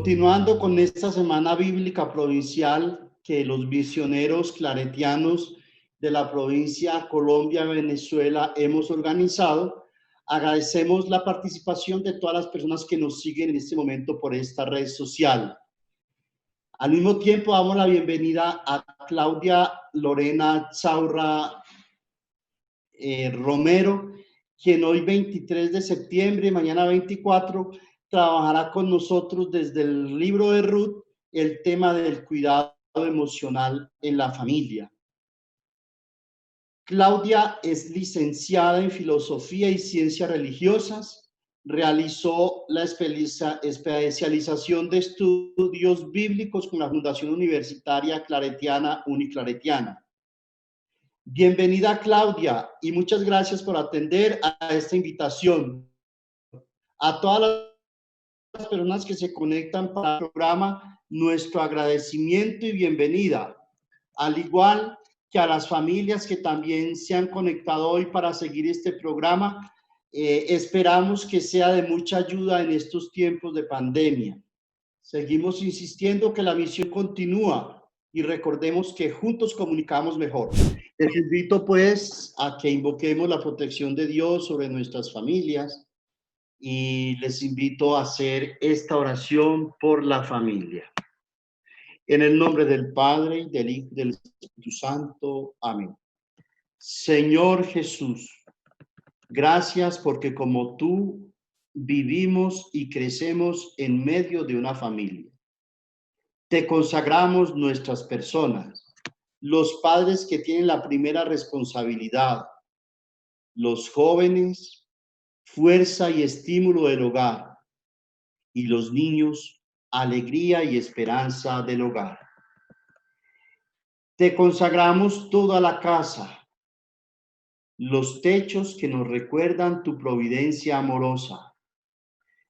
Continuando con esta semana bíblica provincial que los misioneros claretianos de la provincia Colombia-Venezuela hemos organizado, agradecemos la participación de todas las personas que nos siguen en este momento por esta red social. Al mismo tiempo damos la bienvenida a Claudia Lorena Chaurra Romero, quien hoy 23 de septiembre, mañana 24, trabajará con nosotros desde el libro de Ruth el tema del cuidado emocional en la familia. Claudia es licenciada en Filosofía y Ciencias Religiosas, realizó la especialización de estudios bíblicos con la Fundación Universitaria Claretiana Uniclaretiana. Bienvenida, Claudia, y muchas gracias por atender a esta invitación. A todas las personas que se conectan para el programa, nuestro agradecimiento y bienvenida, al igual que a las familias que también se han conectado hoy para seguir este programa. Esperamos que sea de mucha ayuda en estos tiempos de pandemia. Seguimos insistiendo que la misión continúa y recordemos que juntos comunicamos mejor. Les invito pues a que invoquemos la protección de Dios sobre nuestras familias y les invito a hacer esta oración por la familia. En el nombre del Padre, del Hijo y del Espíritu Santo. Amén. Señor Jesús, gracias porque como tú vivimos y crecemos en medio de una familia. Te consagramos nuestras personas, los padres que tienen la primera responsabilidad, los jóvenes, fuerza y estímulo del hogar, y los niños, alegría y esperanza del hogar. Te consagramos toda la casa, los techos que nos recuerdan tu providencia amorosa,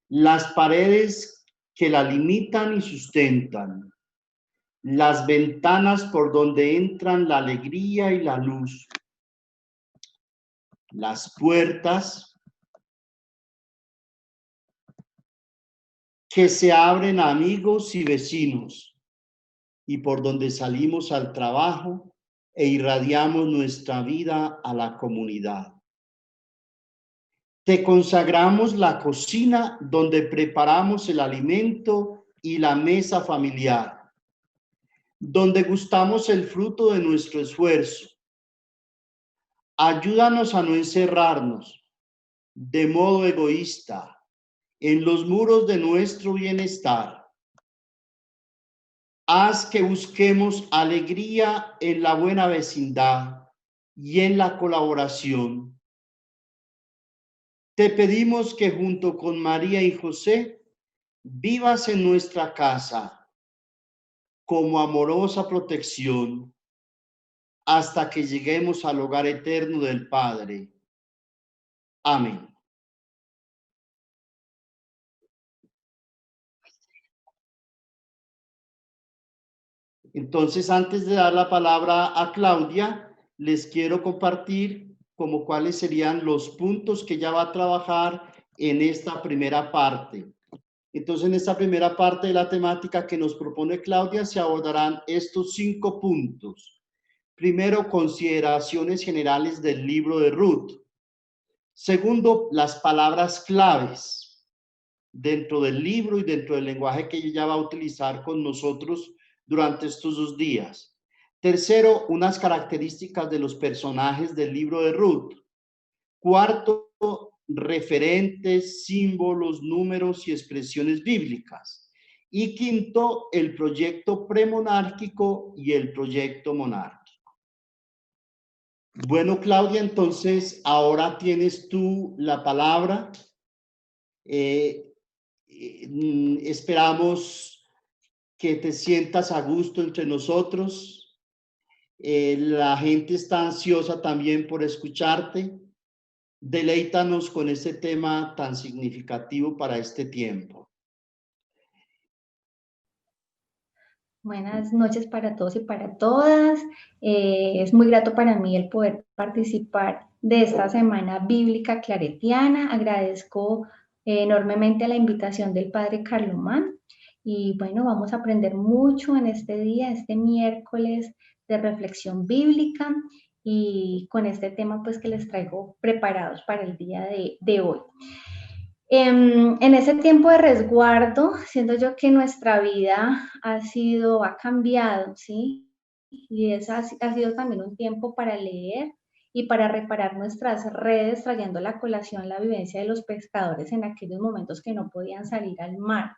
las paredes que la limitan y sustentan, las ventanas por donde entran la alegría y la luz, las puertas que se abren a amigos y vecinos y por donde salimos al trabajo e irradiamos nuestra vida a la comunidad. Te consagramos la cocina donde preparamos el alimento y la mesa familiar, donde gustamos el fruto de nuestro esfuerzo. Ayúdanos a no encerrarnos de modo egoísta en los muros de nuestro bienestar. Haz que busquemos alegría en la buena vecindad y en la colaboración. Te pedimos que junto con María y José vivas en nuestra casa como amorosa protección hasta que lleguemos al hogar eterno del Padre. Amén. Entonces, antes de dar la palabra a Claudia, les quiero compartir como cuáles serían los puntos que ella va a trabajar en esta primera parte. Entonces, en esta primera parte de la temática que nos propone Claudia, se abordarán estos 5 puntos. Primero, consideraciones generales del libro de Ruth. Segundo, las palabras claves dentro del libro y dentro del lenguaje que ella va a utilizar con nosotros durante estos 2 días. Tercero, unas características de los personajes del libro de Ruth. Cuarto, referentes, símbolos, números y expresiones bíblicas. Y quinto, el proyecto premonárquico y el proyecto monárquico. Bueno, Claudia, entonces ahora tienes tú la palabra. Esperamos que te sientas a gusto entre nosotros. La gente está ansiosa también por escucharte. Deleítanos con este tema tan significativo para este tiempo. Buenas noches para todos y para todas. Es muy grato para mí el poder participar de esta semana bíblica claretiana. Agradezco enormemente la invitación del padre Carlomán Y bueno, vamos a aprender mucho en este día, este miércoles de reflexión bíblica y con este tema pues que les traigo preparados para el día de hoy. En ese tiempo de resguardo, siento yo que nuestra vida ha cambiado, ¿sí? Y ha sido también un tiempo para leer y para reparar nuestras redes, trayendo a la colación la vivencia de los pescadores en aquellos momentos que no podían salir al mar.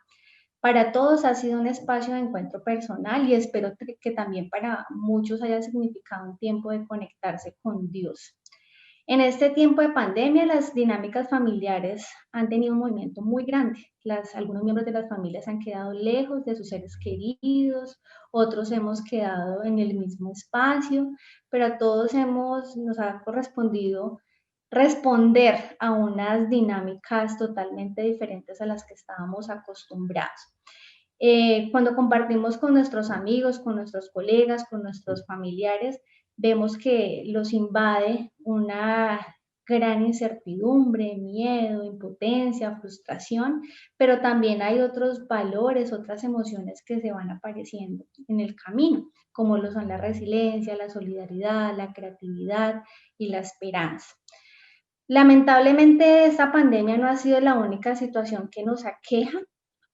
Para todos ha sido un espacio de encuentro personal y espero que también para muchos haya significado un tiempo de conectarse con Dios. En este tiempo de pandemia, las dinámicas familiares han tenido un movimiento muy grande. Algunos miembros de las familias han quedado lejos de sus seres queridos, otros hemos quedado en el mismo espacio, pero a todos nos ha correspondido responder a unas dinámicas totalmente diferentes a las que estábamos acostumbrados. Cuando compartimos con nuestros amigos, con nuestros colegas, con nuestros familiares, vemos que los invade una gran incertidumbre, miedo, impotencia, frustración, pero también hay otros valores, otras emociones que se van apareciendo en el camino, como lo son la resiliencia, la solidaridad, la creatividad y la esperanza. Lamentablemente, esta pandemia no ha sido la única situación que nos aqueja.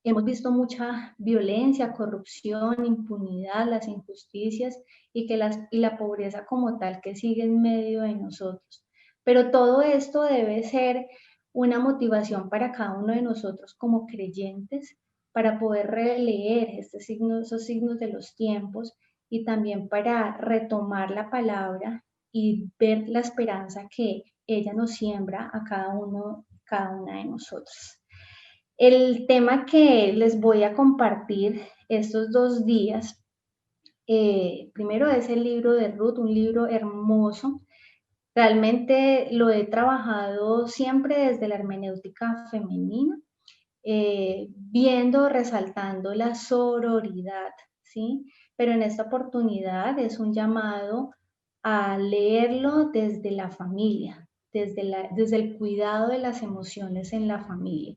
Hemos visto mucha violencia, corrupción, impunidad, las injusticias y la pobreza como tal que sigue en medio de nosotros. Pero todo esto debe ser una motivación para cada uno de nosotros como creyentes para poder releer esos signos de los tiempos y también para retomar la palabra y ver la esperanza que ella nos siembra a cada una de nosotros. El tema que les voy a compartir estos 2 días, primero es el libro de Ruth, un libro hermoso. Realmente lo he trabajado siempre desde la hermenéutica femenina, viendo, resaltando la sororidad, ¿sí? Pero en esta oportunidad es un llamado a leerlo desde la familia, desde el cuidado de las emociones en la familia.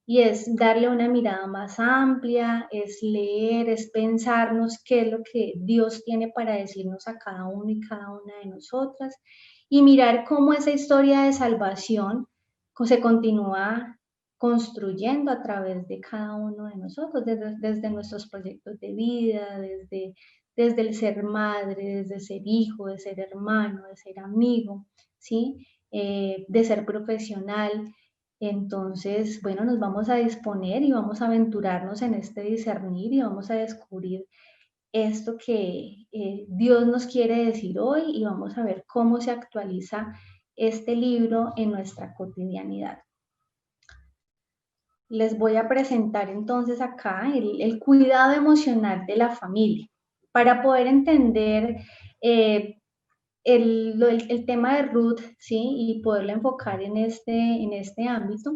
Y es darle una mirada más amplia, es leer, es pensarnos qué es lo que Dios tiene para decirnos a cada uno y cada una de nosotras y mirar cómo esa historia de salvación se continúa construyendo a través de cada uno de nosotros, desde nuestros proyectos de vida, desde el ser madre, desde ser hijo, de ser hermano, de ser amigo, ¿sí? De ser profesional. Entonces, bueno, nos vamos a disponer y vamos a aventurarnos en este discernir y vamos a descubrir esto que Dios nos quiere decir hoy y vamos a ver cómo se actualiza este libro en nuestra cotidianidad. Les voy a presentar entonces acá el cuidado emocional de la familia. Para poder entender el tema de Ruth, ¿sí? Y poderla enfocar en este ámbito,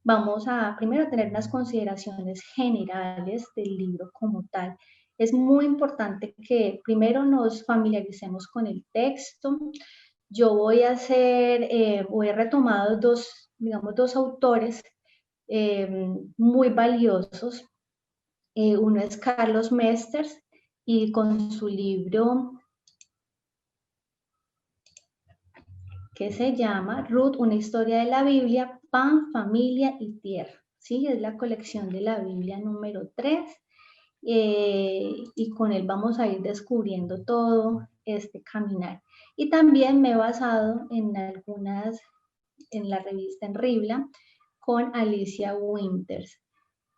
vamos a primero tener unas consideraciones generales del libro como tal. Es muy importante que primero nos familiaricemos con el texto. Yo voy a retomar dos autores muy valiosos. Uno es Carlos Mesters y con su libro que se llama Ruth, una historia de la Biblia, pan, familia y tierra. ¿Sí? Es la colección de la Biblia número 3 y con él vamos a ir descubriendo todo este caminar. Y también me he basado en la revista En Ribla con Alicia Winters.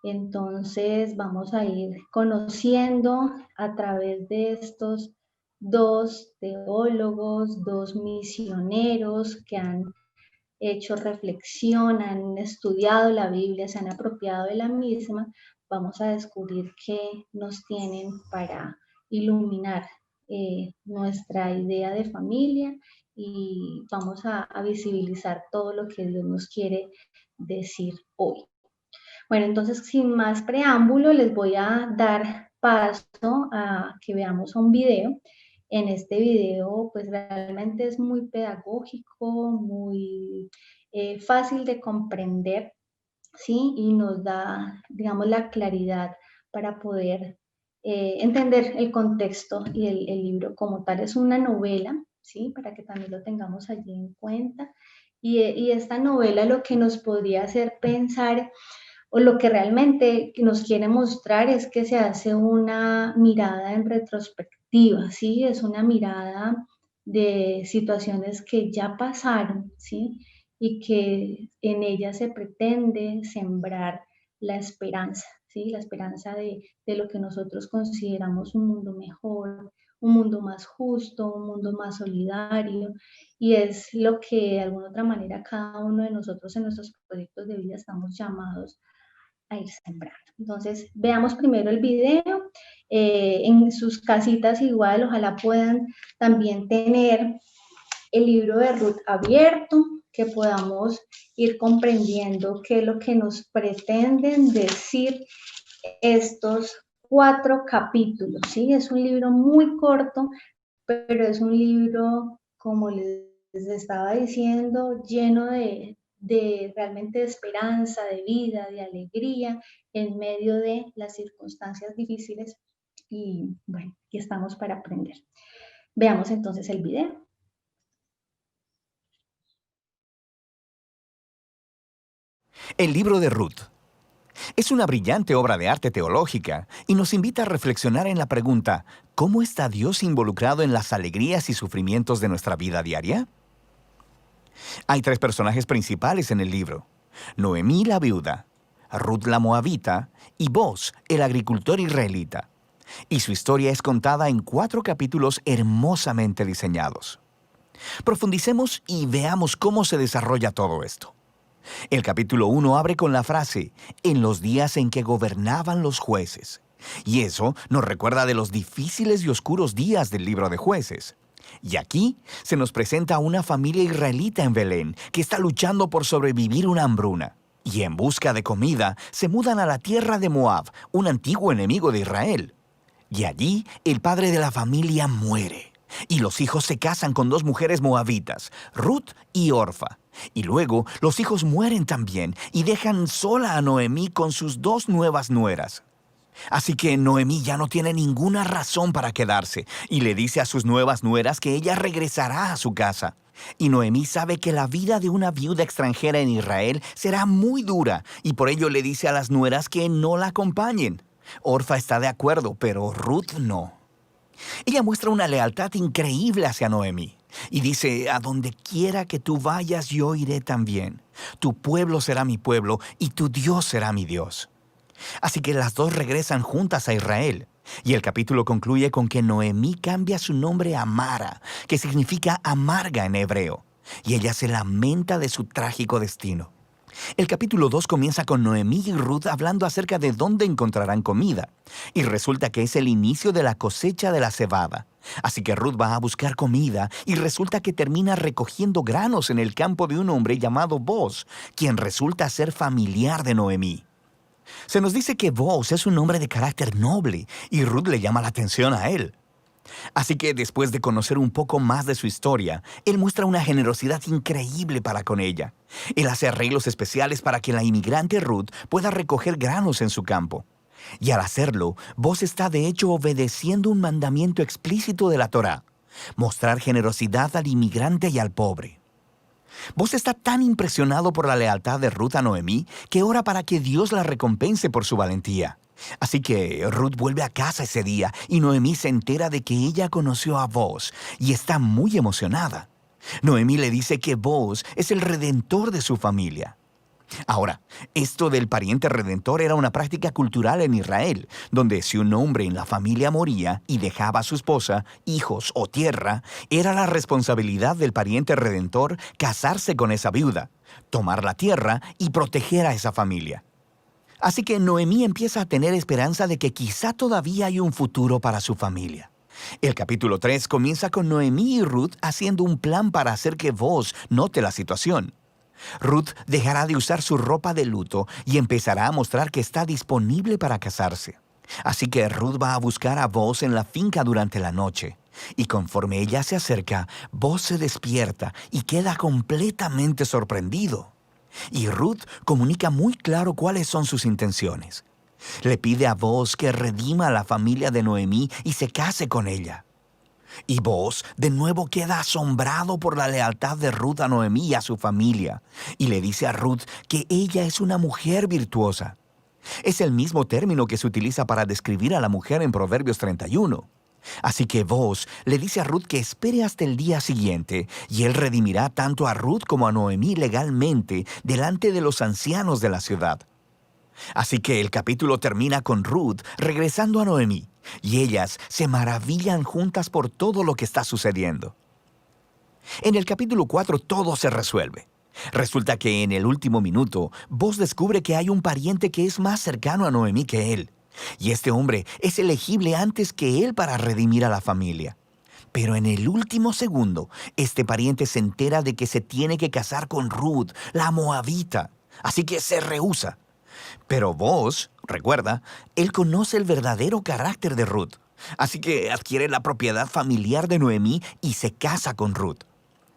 Entonces vamos a ir conociendo a través de estos 2 teólogos, 2 misioneros que han hecho reflexión, han estudiado la Biblia, se han apropiado de la misma, vamos a descubrir qué nos tienen para iluminar nuestra idea de familia y vamos a visibilizar todo lo que Dios nos quiere decir hoy. Bueno, entonces sin más preámbulo les voy a dar paso a que veamos un video. En este video pues realmente es muy pedagógico, muy fácil de comprender, ¿sí? Y nos da, digamos, la claridad para poder entender el contexto y el libro como tal. Es una novela, ¿sí? Para que también lo tengamos allí en cuenta. Y esta novela lo que nos podría hacer pensar o lo que realmente nos quiere mostrar es que se hace una mirada en retrospectiva, ¿sí? Es una mirada de situaciones que ya pasaron, ¿sí? Y que en ella se pretende sembrar la esperanza, ¿sí? La esperanza de lo que nosotros consideramos un mundo mejor, un mundo más justo, un mundo más solidario, y es lo que de alguna otra manera cada uno de nosotros en nuestros proyectos de vida estamos llamados a ir sembrando. Entonces, veamos primero el video. En sus casitas igual, ojalá puedan también tener el libro de Ruth abierto, que podamos ir comprendiendo qué es lo que nos pretenden decir estos 4 capítulos, ¿sí? Es un libro muy corto, pero es un libro, como les estaba diciendo, lleno de realmente de esperanza, de vida, de alegría, en medio de las circunstancias difíciles. Y bueno, aquí estamos para aprender. Veamos entonces el video. El libro de Ruth es una brillante obra de arte teológica y nos invita a reflexionar en la pregunta: ¿cómo está Dios involucrado en las alegrías y sufrimientos de nuestra vida diaria? Hay 3 personajes principales en el libro: Noemí la viuda, Ruth la moabita y Boaz, el agricultor israelita. Y su historia es contada en 4 capítulos hermosamente diseñados. Profundicemos y veamos cómo se desarrolla todo esto. El capítulo 1 abre con la frase: en los días en que gobernaban los jueces. Y eso nos recuerda de los difíciles y oscuros días del libro de Jueces. Y aquí se nos presenta a una familia israelita en Belén que está luchando por sobrevivir una hambruna. Y en busca de comida se mudan a la tierra de Moab, un antiguo enemigo de Israel. Y allí el padre de la familia muere. Y los hijos se casan con 2 mujeres moabitas, Ruth y Orfa. Y luego los hijos mueren también y dejan sola a Noemí con sus 2 nuevas nueras. Así que Noemí ya no tiene ninguna razón para quedarse y le dice a sus nuevas nueras que ella regresará a su casa. Y Noemí sabe que la vida de una viuda extranjera en Israel será muy dura y por ello le dice a las nueras que no la acompañen. Orfa está de acuerdo, pero Ruth no. Ella muestra una lealtad increíble hacia Noemí y dice: a donde quiera que tú vayas, yo iré también. Tu pueblo será mi pueblo y tu Dios será mi Dios. Así que las 2 regresan juntas a Israel. Y el capítulo concluye con que Noemí cambia su nombre a Mara, que significa amarga en hebreo, y ella se lamenta de su trágico destino. El capítulo 2 comienza con Noemí y Ruth hablando acerca de dónde encontrarán comida, y resulta que es el inicio de la cosecha de la cebada. Así que Ruth va a buscar comida y resulta que termina recogiendo granos en el campo de un hombre llamado Boaz, quien resulta ser familiar de Noemí. Se nos dice que Boaz es un hombre de carácter noble y Ruth le llama la atención a él. Así que después de conocer un poco más de su historia, él muestra una generosidad increíble para con ella. Él hace arreglos especiales para que la inmigrante Ruth pueda recoger granos en su campo. Y al hacerlo, Boaz está de hecho obedeciendo un mandamiento explícito de la Torá: mostrar generosidad al inmigrante y al pobre. Boaz está tan impresionado por la lealtad de Ruth a Noemí que ora para que Dios la recompense por su valentía. Así que Ruth vuelve a casa ese día y Noemí se entera de que ella conoció a Boaz y está muy emocionada. Noemí le dice que Boaz es el redentor de su familia. Ahora, esto del pariente redentor era una práctica cultural en Israel, donde si un hombre en la familia moría y dejaba a su esposa, hijos o tierra, era la responsabilidad del pariente redentor casarse con esa viuda, tomar la tierra y proteger a esa familia. Así que Noemí empieza a tener esperanza de que quizá todavía hay un futuro para su familia. El capítulo 3 comienza con Noemí y Ruth haciendo un plan para hacer que Boaz note la situación. Ruth dejará de usar su ropa de luto y empezará a mostrar que está disponible para casarse. Así que Ruth va a buscar a Boaz en la finca durante la noche. Y conforme ella se acerca, Boaz se despierta y queda completamente sorprendido. Y Ruth comunica muy claro cuáles son sus intenciones. Le pide a Booz que redima a la familia de Noemí y se case con ella. Y Booz de nuevo queda asombrado por la lealtad de Ruth a Noemí y a su familia, y le dice a Ruth que ella es una mujer virtuosa. Es el mismo término que se utiliza para describir a la mujer en Proverbios 31. Así que Booz le dice a Ruth que espere hasta el día siguiente, y él redimirá tanto a Ruth como a Noemí legalmente delante de los ancianos de la ciudad. Así que el capítulo termina con Ruth regresando a Noemí, y ellas se maravillan juntas por todo lo que está sucediendo. En el capítulo 4 todo se resuelve. Resulta que en el último minuto, Booz descubre que hay un pariente que es más cercano a Noemí que él, y este hombre es elegible antes que él para redimir a la familia. Pero en el último segundo, este pariente se entera de que se tiene que casar con Ruth, la moabita, así que se rehúsa. Pero Booz, recuerda, él conoce el verdadero carácter de Ruth, así que adquiere la propiedad familiar de Noemí y se casa con Ruth.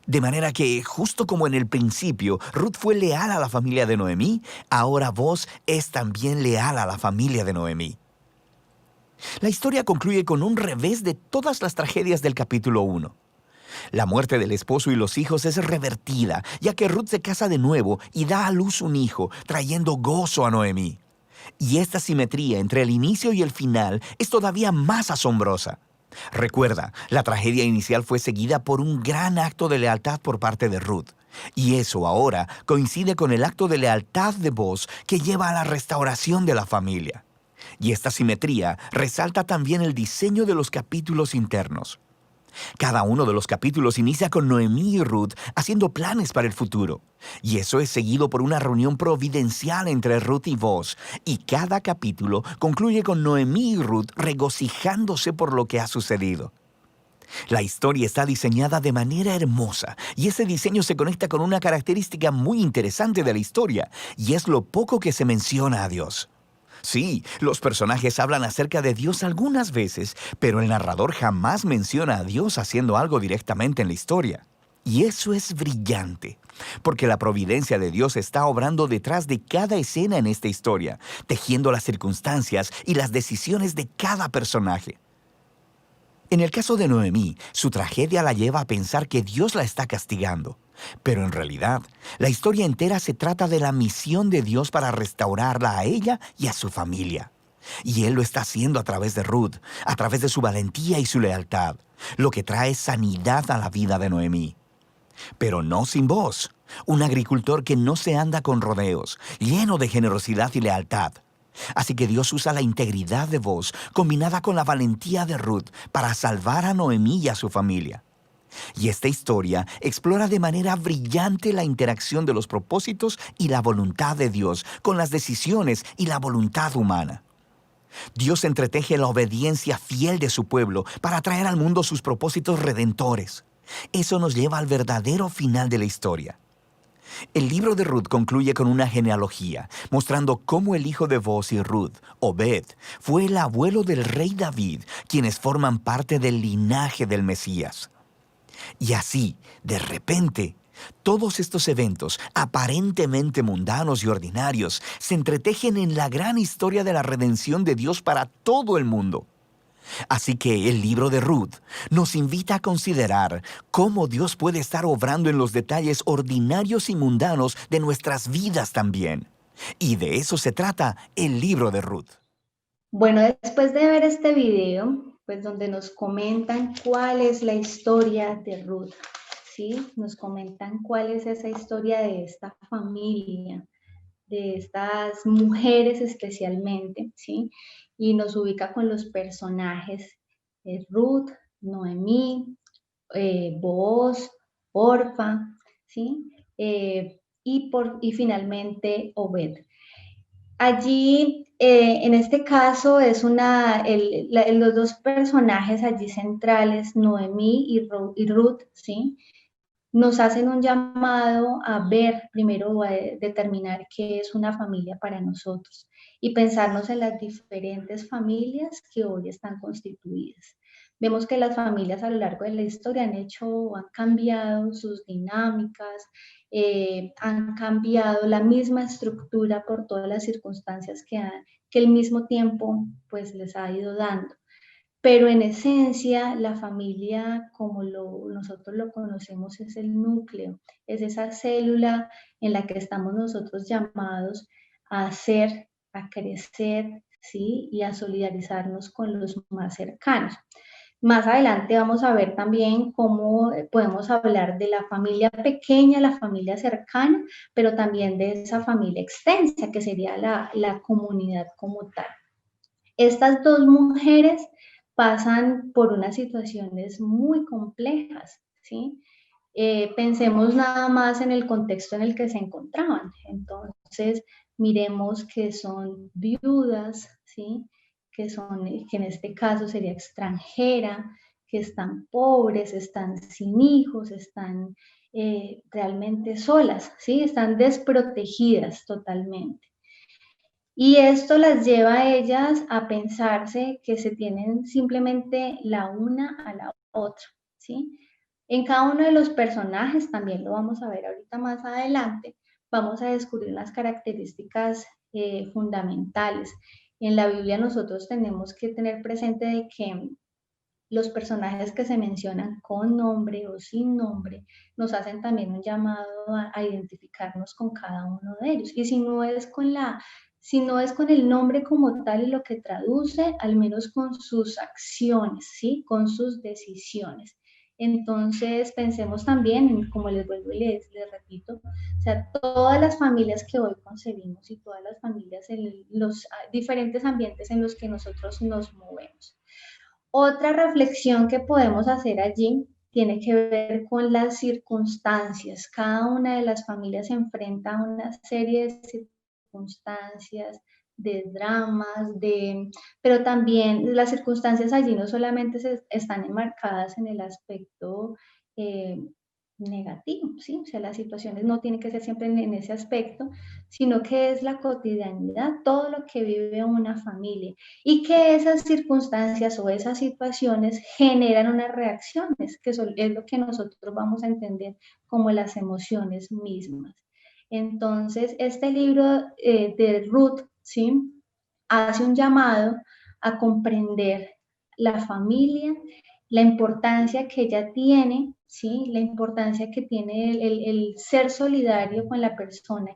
De manera que, justo como en el principio, Ruth fue leal a la familia de Noemí, ahora Booz es también leal a la familia de Noemí. La historia concluye con un revés de todas las tragedias del capítulo 1. La muerte del esposo y los hijos es revertida, ya que Ruth se casa de nuevo y da a luz un hijo, trayendo gozo a Noemí. Y esta simetría entre el inicio y el final es todavía más asombrosa. Recuerda, la tragedia inicial fue seguida por un gran acto de lealtad por parte de Ruth. Y eso ahora coincide con el acto de lealtad de Booz que lleva a la restauración de la familia. Y esta simetría resalta también el diseño de los capítulos internos. Cada uno de los capítulos inicia con Noemí y Ruth haciendo planes para el futuro. Y eso es seguido por una reunión providencial entre Ruth y Booz. Y cada capítulo concluye con Noemí y Ruth regocijándose por lo que ha sucedido. La historia está diseñada de manera hermosa, y ese diseño se conecta con una característica muy interesante de la historia, y es lo poco que se menciona a Dios. Sí, los personajes hablan acerca de Dios algunas veces, pero el narrador jamás menciona a Dios haciendo algo directamente en la historia. Y eso es brillante, porque la providencia de Dios está obrando detrás de cada escena en esta historia, tejiendo las circunstancias y las decisiones de cada personaje. En el caso de Noemí, su tragedia la lleva a pensar que Dios la está castigando. Pero en realidad, la historia entera se trata de la misión de Dios para restaurarla a ella y a su familia. Y Él lo está haciendo a través de Ruth, a través de su valentía y su lealtad, lo que trae sanidad a la vida de Noemí. Pero no sin Booz, un agricultor que no se anda con rodeos, lleno de generosidad y lealtad. Así que Dios usa la integridad de Booz combinada con la valentía de Ruth para salvar a Noemí y a su familia. Y esta historia explora de manera brillante la interacción de los propósitos y la voluntad de Dios con las decisiones y la voluntad humana. Dios entreteje la obediencia fiel de su pueblo para traer al mundo sus propósitos redentores. Eso nos lleva al verdadero final de la historia. El libro de Ruth concluye con una genealogía, mostrando cómo el hijo de Booz y Ruth, Obed, fue el abuelo del rey David, quienes forman parte del linaje del Mesías. Y así, de repente, todos estos eventos, aparentemente mundanos y ordinarios, se entretejen en la gran historia de la redención de Dios para todo el mundo. Así que el libro de Ruth nos invita a considerar cómo Dios puede estar obrando en los detalles ordinarios y mundanos de nuestras vidas también. Y de eso se trata el libro de Ruth. Bueno, después de ver este video, pues donde nos comentan cuál es la historia de Ruth, ¿sí? Nos comentan cuál es esa historia de esta familia, de estas mujeres especialmente, ¿sí? Y nos ubica con los personajes Ruth, Noemí, Booz, Orfa, ¿sí? Y finalmente Obed. Allí, en este caso, es los dos personajes allí centrales, Noemí y Ruth, ¿sí? Nos hacen un llamado a ver, primero a determinar qué es una familia para nosotros y pensarnos en las diferentes familias que hoy están constituidas. Vemos que las familias a lo largo de la historia han cambiado sus dinámicas, han cambiado la misma estructura por todas las circunstancias que el mismo tiempo pues les ha ido dando. Pero en esencia, la familia, como nosotros lo conocemos, es el núcleo, es esa célula en la que estamos nosotros llamados a ser, a crecer, ¿sí? Y a solidarizarnos con los más cercanos. Más adelante vamos a ver también cómo podemos hablar de la familia pequeña, la familia cercana, pero también de esa familia extensa, que sería la comunidad como tal. Estas dos mujeres pasan por unas situaciones muy complejas, ¿sí? Pensemos nada más en el contexto en el que se encontraban. Entonces, miremos que son viudas, ¿sí? Que en este caso sería extranjera, que están pobres, están sin hijos, están realmente solas, ¿sí? Están desprotegidas totalmente. Y esto las lleva a ellas a pensarse que se tienen simplemente la una a la otra, ¿sí? En cada uno de los personajes, también lo vamos a ver ahorita más adelante, vamos a descubrir unas características fundamentales. En la Biblia nosotros tenemos que tener presente de que los personajes que se mencionan con nombre o sin nombre nos hacen también un llamado a identificarnos con cada uno de ellos. Y si no es con el nombre como tal y lo que traduce, al menos con sus acciones, ¿sí? Con sus decisiones. Entonces, pensemos también, como les vuelvo y les repito, o sea, todas las familias que hoy concebimos y todas las familias en los diferentes ambientes en los que nosotros nos movemos. Otra reflexión que podemos hacer allí tiene que ver con las circunstancias. Cada una de las familias se enfrenta a una serie de circunstancias, de dramas, pero también las circunstancias allí no solamente están enmarcadas en el aspecto eh, negativo, ¿sí? O sea, las situaciones no tienen que ser siempre en ese aspecto, sino que es la cotidianidad, todo lo que vive una familia y que esas circunstancias o esas situaciones generan unas reacciones, que es lo que nosotros vamos a entender como las emociones mismas. Entonces, este libro de Ruth, ¿sí? Hace un llamado a comprender la familia, la importancia que ella tiene, ¿sí? La importancia que tiene el ser solidario con la persona,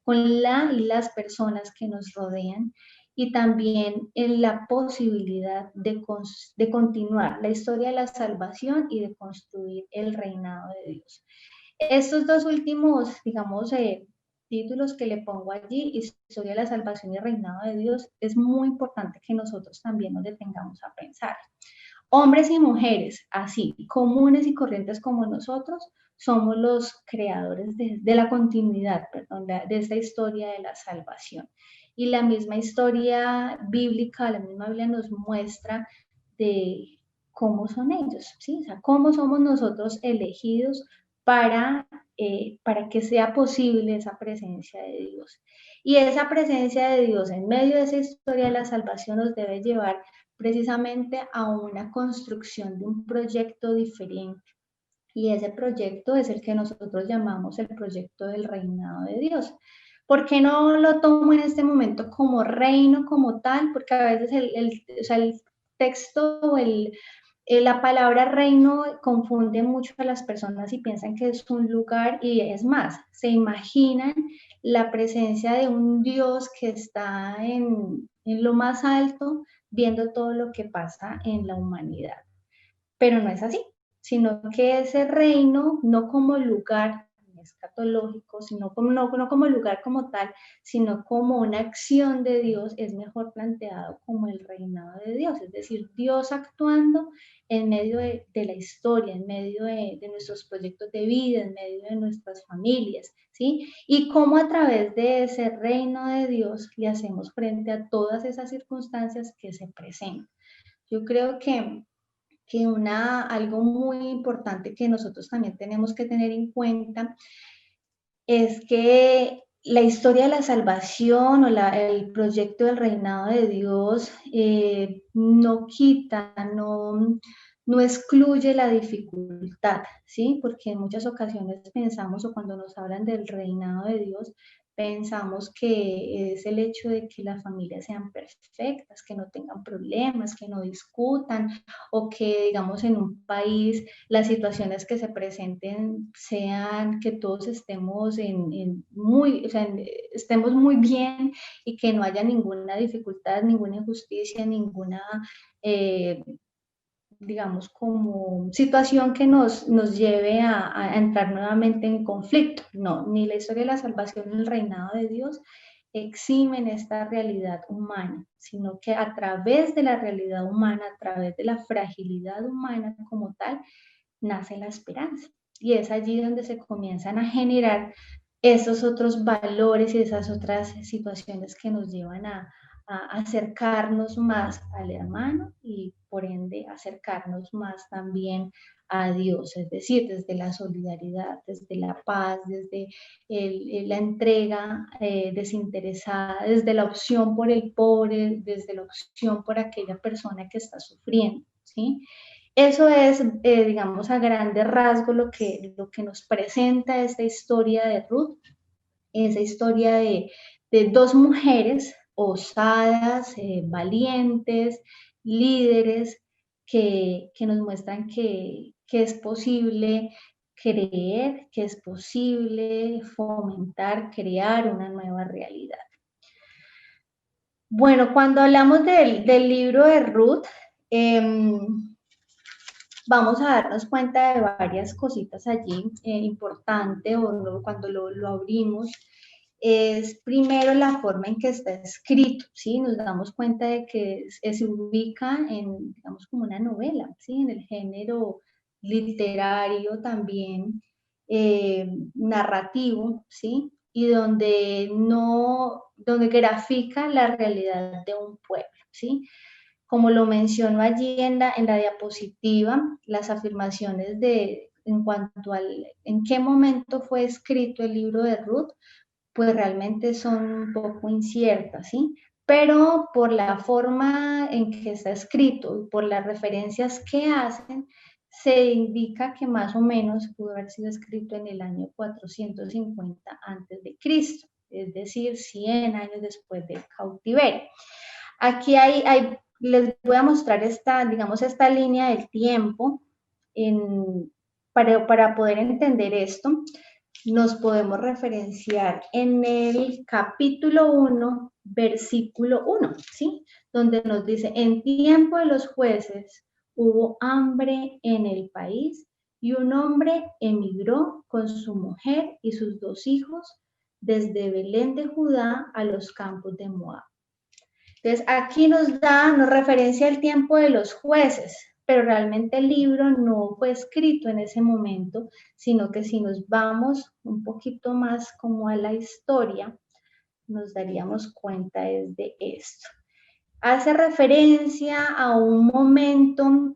con la y las personas que nos rodean, y también en la posibilidad de continuar la historia de la salvación y de construir el reinado de Dios. Estos dos últimos, digamos, títulos que le pongo allí, Historia de la Salvación y el Reinado de Dios, es muy importante que nosotros también nos detengamos a pensar. Hombres y mujeres, así, comunes y corrientes como nosotros, somos los creadores de la continuidad, perdón, de esta historia de la salvación. Y la misma historia bíblica, la misma Biblia nos muestra de cómo son ellos, ¿sí? O sea, cómo somos nosotros elegidos para que sea posible esa presencia de Dios. Y esa presencia de Dios en medio de esa historia de la salvación nos debe llevar precisamente a una construcción de un proyecto diferente. Y ese proyecto es el que nosotros llamamos el proyecto del reinado de Dios. ¿Por qué no lo tomo en este momento como reino, como tal? Porque a veces o sea, el texto o la palabra reino confunde mucho a las personas y piensan que es un lugar, y es más, se imaginan la presencia de un Dios que está en lo más alto, viendo todo lo que pasa en la humanidad. Pero no es así, sino que ese reino, no como lugar escatológico, sino como, no como lugar como tal, sino como una acción de Dios, es mejor planteado como el reinado de Dios, es decir, Dios actuando en medio de la historia, en medio de nuestros proyectos de vida, en medio de nuestras familias, ¿sí? Y cómo a través de ese reino de Dios le hacemos frente a todas esas circunstancias que se presentan. Yo creo que algo muy importante que nosotros también tenemos que tener en cuenta es que la historia de la salvación o el proyecto del reinado de Dios no quita, no excluye la dificultad, ¿sí? Porque en muchas ocasiones pensamos, o cuando nos hablan del reinado de Dios, pensamos que es el hecho de que las familias sean perfectas, que no tengan problemas, que no discutan, o que, digamos, en un país las situaciones que se presenten sean que todos estemos estemos muy bien y que no haya ninguna dificultad, ninguna injusticia, ninguna digamos, como situación que nos lleve a entrar nuevamente en conflicto. No, ni la historia de la salvación ni el reinado de Dios eximen esta realidad humana, sino que a través de la realidad humana, a través de la fragilidad humana como tal, nace la esperanza. Y es allí donde se comienzan a generar esos otros valores y esas otras situaciones que nos llevan a acercarnos más al hermano y por ende acercarnos más también a Dios, es decir, desde la solidaridad, desde la paz, desde la entrega desinteresada, desde la opción por el pobre, desde la opción por aquella persona que está sufriendo, ¿sí? Eso es, digamos, a grandes rasgos lo que nos presenta esta historia de Ruth, esa historia de dos mujeres osadas, valientes, líderes, que nos muestran que es posible creer, que es posible fomentar, crear una nueva realidad. Bueno, cuando hablamos del libro de Ruth, vamos a darnos cuenta de varias cositas allí importantes cuando lo abrimos. Es primero la forma en que está escrito, ¿sí? Nos damos cuenta de que se ubica en, digamos, como una novela, ¿sí? En el género literario también, narrativo, ¿sí? Y donde grafica la realidad de un pueblo, ¿sí? Como lo menciono allí en la diapositiva, las afirmaciones en cuanto en qué momento fue escrito el libro de Ruth, pues realmente son un poco inciertas, ¿sí? Pero por la forma en que está escrito y por las referencias que hacen, se indica que más o menos pudo haber sido escrito en el año 450 antes de Cristo, es decir, 100 años después del cautiverio. Aquí les voy a mostrar digamos, esta línea del tiempo para poder entender esto. Nos podemos referenciar en el capítulo 1, versículo 1, ¿sí? Donde nos dice, en tiempo de los jueces hubo hambre en el país y un hombre emigró con su mujer y sus 2 hijos desde Belén de Judá a los campos de Moab. Entonces, aquí nos referencia el tiempo de los jueces, pero realmente el libro no fue escrito en ese momento, sino que si nos vamos un poquito más como a la historia, nos daríamos cuenta de esto. Hace referencia a un momento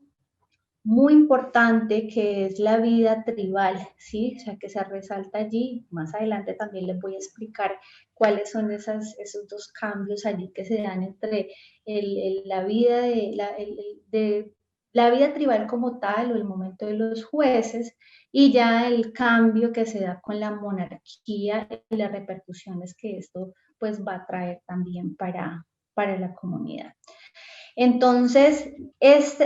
muy importante que es la vida tribal, ¿sí? O sea, que se resalta allí. Más adelante también les voy a explicar cuáles son esos 2 cambios allí que se dan entre la vida la vida tribal como tal o el momento de los jueces y ya el cambio que se da con la monarquía y las repercusiones que esto pues va a traer también para la comunidad. Entonces,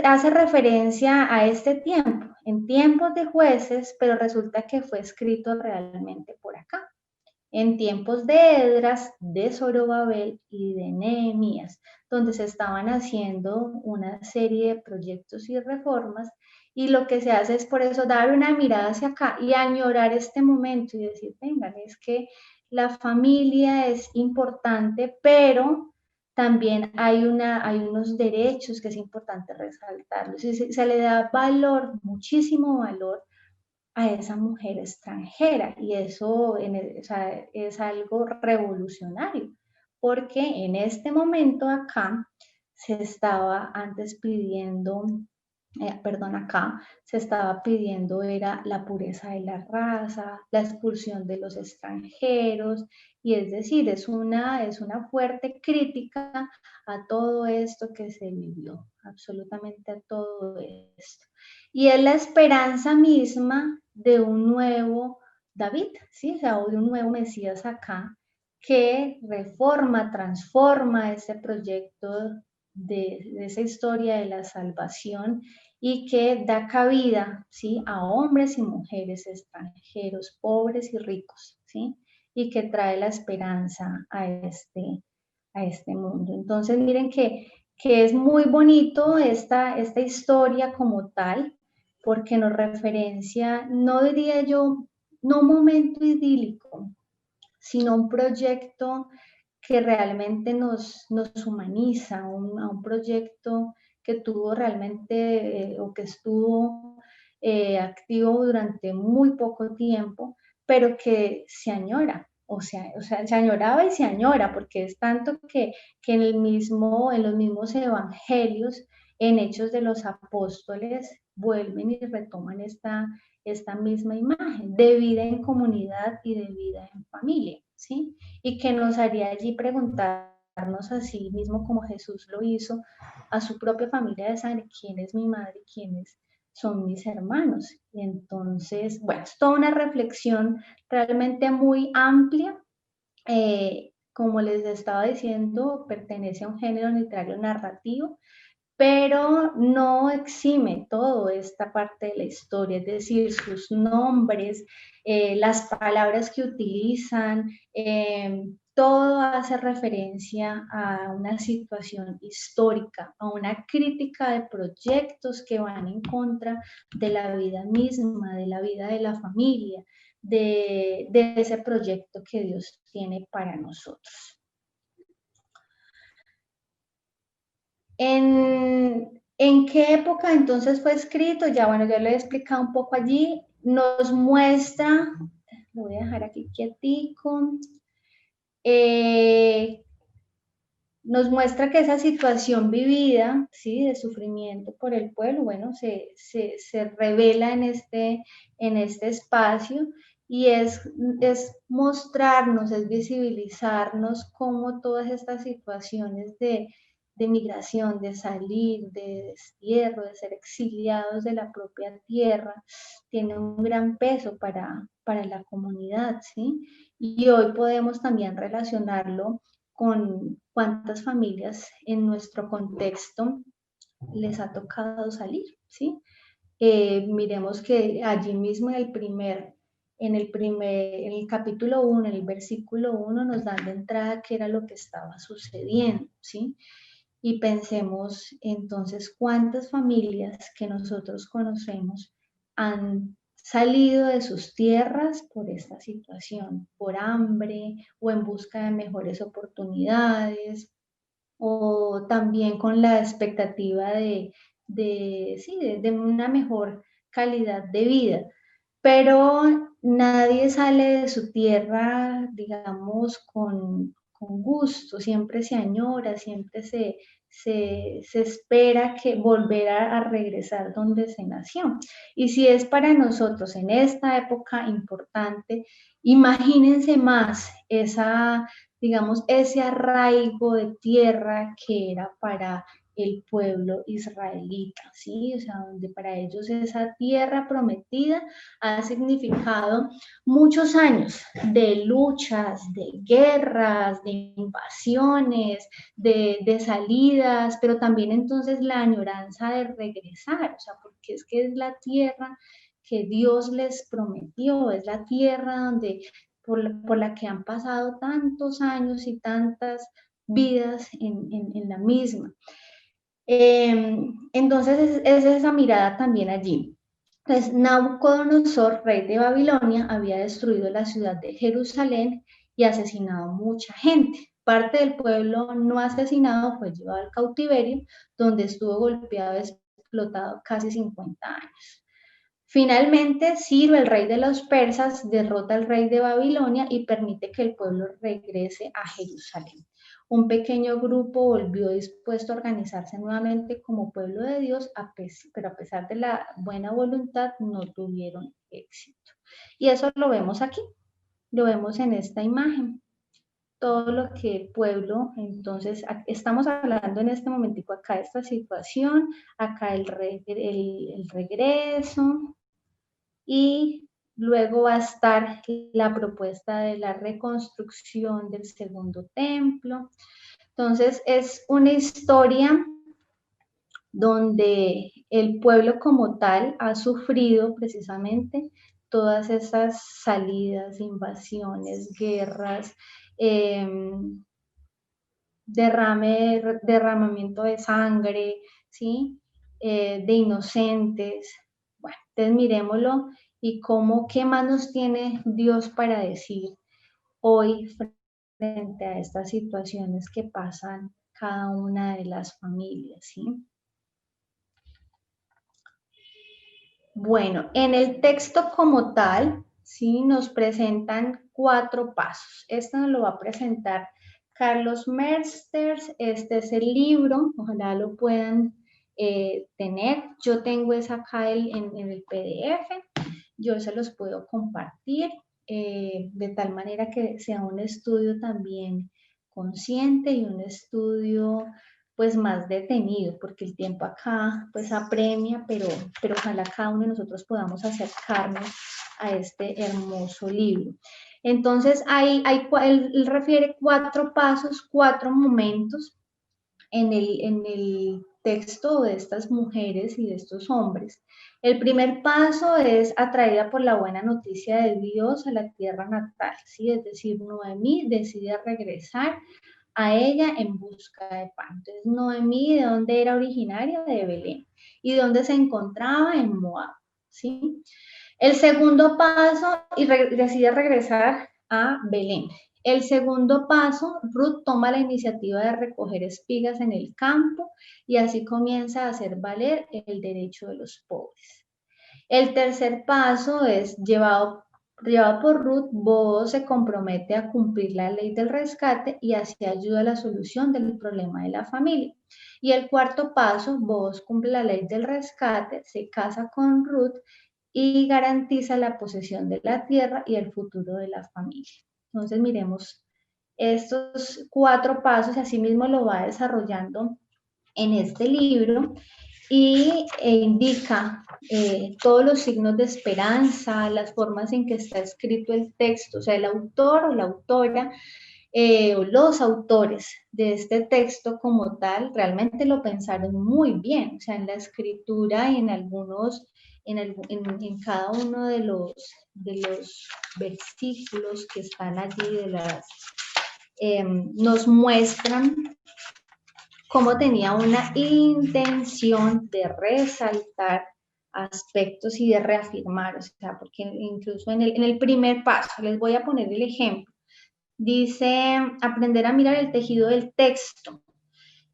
hace referencia a este tiempo, en tiempos de jueces, pero resulta que fue escrito realmente por acá, en tiempos de Esdras, de Zorobabel y de Nehemías, donde se estaban haciendo una serie de proyectos y reformas, y lo que se hace es por eso dar una mirada hacia acá y añorar este momento y decir, vengan, es que la familia es importante, pero también hay unos derechos que es importante resaltarlos. Se le da valor, muchísimo valor a esa mujer extranjera y eso o sea, es algo revolucionario, porque en este momento acá se estaba antes pidiendo perdón, acá se estaba pidiendo era la pureza de la raza, la expulsión de los extranjeros, y es decir, es una fuerte crítica a todo esto que se vivió, absolutamente a todo esto. Y es la esperanza misma de un nuevo David, ¿sí? O sea, de un nuevo Mesías acá, que reforma, transforma ese proyecto de esa historia de la salvación y que da cabida, ¿sí?, a hombres y mujeres extranjeros, pobres y ricos, ¿sí?, y que trae la esperanza a este mundo. Entonces, miren que es muy bonito esta historia como tal, porque nos referencia, no diría yo, no un momento idílico, sino un proyecto que realmente nos humaniza, a un proyecto que tuvo realmente o que estuvo activo durante muy poco tiempo, pero que se añora, o sea, se añoraba y se añora, porque es tanto que en los mismos evangelios, en Hechos de los Apóstoles, vuelven y retoman esta misma imagen de vida en comunidad y de vida en familia, ¿sí? Y que nos haría allí preguntarnos a sí mismo, como Jesús lo hizo, a su propia familia de sangre, quién es mi madre, quiénes son mis hermanos. Y entonces, bueno, es toda una reflexión realmente muy amplia. Como les estaba diciendo, pertenece a un género literario narrativo, pero no exime toda esta parte de la historia, es decir, sus nombres, las palabras que utilizan, todo hace referencia a una situación histórica, a una crítica de proyectos que van en contra de la vida misma, de la vida de la familia, de ese proyecto que Dios tiene para nosotros. ¿En qué época entonces fue escrito? Ya, bueno, ya lo he explicado un poco allí. Nos muestra, lo voy a dejar aquí quietico, nos muestra que esa situación vivida, ¿sí?, de sufrimiento por el pueblo, bueno, se revela en este espacio, y es mostrarnos, es visibilizarnos cómo todas estas situaciones de migración, de salir, de destierro, de ser exiliados de la propia tierra, tienen un gran peso para la comunidad, ¿sí? Y hoy podemos también relacionarlo con cuántas familias en nuestro contexto les ha tocado salir, ¿sí? Miremos que allí mismo en el capítulo 1, en el versículo 1, nos dan de entrada qué era lo que estaba sucediendo, ¿sí? Y pensemos entonces cuántas familias que nosotros conocemos han salido de sus tierras por esta situación, por hambre o en busca de mejores oportunidades, o también con la expectativa de una mejor calidad de vida. Pero nadie sale de su tierra, digamos, con gusto, siempre se añora, siempre se espera que volver a regresar donde se nació. Y si es para nosotros en esta época importante, imagínense más digamos, ese arraigo de tierra que era para el pueblo israelita, ¿sí? O sea, donde para ellos esa tierra prometida ha significado muchos años de luchas, de guerras, de invasiones, de salidas, pero también entonces la añoranza de regresar, o sea, porque es que es la tierra que Dios les prometió, es la tierra donde por la que han pasado tantos años y tantas vidas en la misma. Entonces es esa mirada también allí. Entonces, Nabucodonosor, rey de Babilonia, había destruido la ciudad de Jerusalén y asesinado mucha gente. Parte del pueblo no asesinado fue llevado al cautiverio, donde estuvo golpeado y explotado casi 50 años. Finalmente, Ciro, el rey de los persas, derrota al rey de Babilonia y permite que el pueblo regrese a Jerusalén. un pequeño grupo volvió dispuesto a organizarse nuevamente como pueblo de Dios, pero a pesar de la buena voluntad no tuvieron éxito. Y eso lo vemos aquí, lo vemos en esta imagen. Todo lo que el pueblo, entonces estamos hablando en este momentico acá de esta situación, acá el regreso, y luego va a estar la propuesta de la reconstrucción del segundo templo. Entonces es una historia donde el pueblo como tal ha sufrido precisamente todas esas salidas, invasiones, guerras, derramamiento de sangre, ¿sí? De inocentes. Bueno, entonces miremoslo y qué más nos tiene Dios para decir hoy frente a estas situaciones que pasan cada una de las familias, ¿sí? Bueno, en el texto como tal, ¿sí? Nos presentan 4 pasos. Esto nos lo va a presentar Carlos Mersters. Este es el libro, ojalá lo puedan tener. Yo tengo esa acá en el PDF. Yo se los puedo compartir de tal manera que sea un estudio también consciente y un estudio pues más detenido, porque el tiempo acá pues apremia, pero ojalá cada uno de nosotros podamos acercarnos a este hermoso libro. Entonces, él refiere 4 pasos, 4 momentos en el texto de estas mujeres y de estos hombres. El primer paso es atraída por la buena noticia de Dios a la tierra natal, ¿sí? Es decir, Noemí decide regresar a ella en busca de pan. Entonces, Noemí, ¿de dónde era originaria? De Belén. ¿Y dónde se encontraba? En Moab, ¿sí? El segundo paso, decide regresar a Belén. El segundo paso, Ruth toma la iniciativa de recoger espigas en el campo y así comienza a hacer valer el derecho de los pobres. El tercer paso es llevado por Ruth, Booz se compromete a cumplir la ley del rescate y así ayuda a la solución del problema de la familia. Y el cuarto paso, Booz cumple la ley del rescate, se casa con Ruth y garantiza la posesión de la tierra y el futuro de la familia. Entonces miremos estos 4 pasos y así mismo lo va desarrollando en este libro y indica todos los signos de esperanza, las formas en que está escrito el texto, o sea, el autor o la autora o los autores de este texto como tal realmente lo pensaron muy bien, o sea, en la escritura y en algunos, en cada uno de los versículos que están allí nos muestran cómo tenía una intención de resaltar aspectos y de reafirmar, o sea, porque incluso en el primer paso, les voy a poner el ejemplo, dice aprender a mirar el tejido del texto.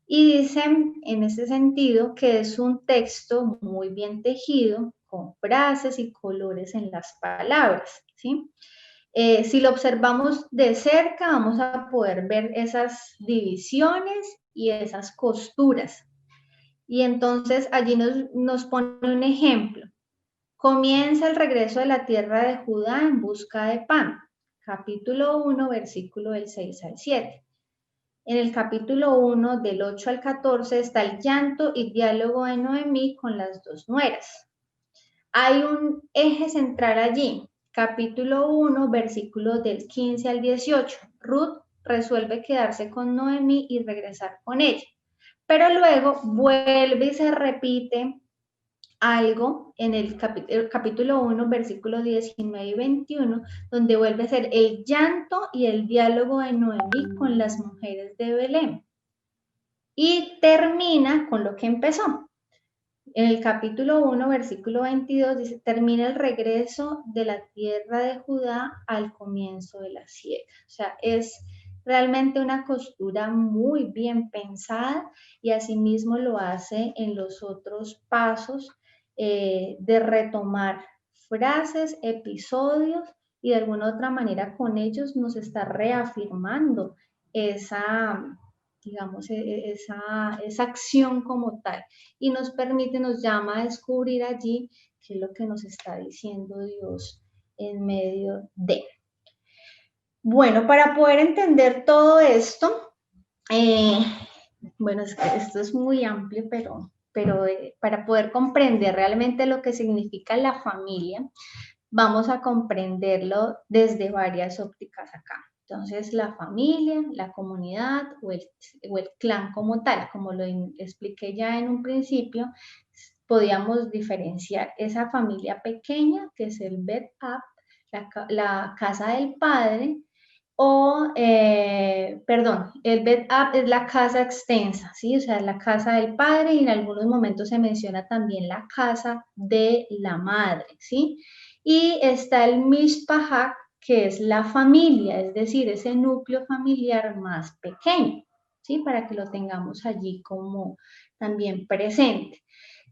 Y dicen en ese sentido que es un texto muy bien tejido, con frases y colores en las palabras, ¿sí? Si lo observamos de cerca, vamos a poder ver esas divisiones y esas costuras. Y entonces allí nos pone un ejemplo. Comienza el regreso de la tierra de Judá en busca de pan. Capítulo 1, versículo del 6 al 7. En el capítulo 1, del 8 al 14, está el llanto y diálogo de Noemí con las 2 nueras. Hay un eje central allí. Capítulo 1, versículos del 15 al 18. Ruth resuelve quedarse con Noemí y regresar con ella. Pero luego vuelve y se repite algo en el capítulo 1, versículos 19 y 21, donde vuelve a ser el llanto y el diálogo de Noemí con las mujeres de Belén. Y termina con lo que empezó. En el capítulo 1, versículo 22, dice, termina el regreso de la tierra de Judá al comienzo de la siega. O sea, es realmente una costura muy bien pensada y asimismo lo hace en los otros pasos de retomar frases, episodios y de alguna otra manera con ellos nos está reafirmando esa digamos, esa acción como tal, y nos permite, nos llama a descubrir allí qué es lo que nos está diciendo Dios en medio de. Bueno, para poder entender todo esto, bueno, es que esto es muy amplio, pero para poder comprender realmente lo que significa la familia, vamos a comprenderlo desde varias ópticas acá. Entonces, la familia, la comunidad o el clan como tal, como lo expliqué ya en un principio, podíamos diferenciar esa familia pequeña, que es el bed up, la casa del padre, perdón, el bed up es la casa extensa, ¿sí? O sea, la casa del padre y en algunos momentos se menciona también la casa de la madre, ¿sí? Y está el mishpahak, que es la familia, es decir, ese núcleo familiar más pequeño, ¿sí? Para que lo tengamos allí como también presente.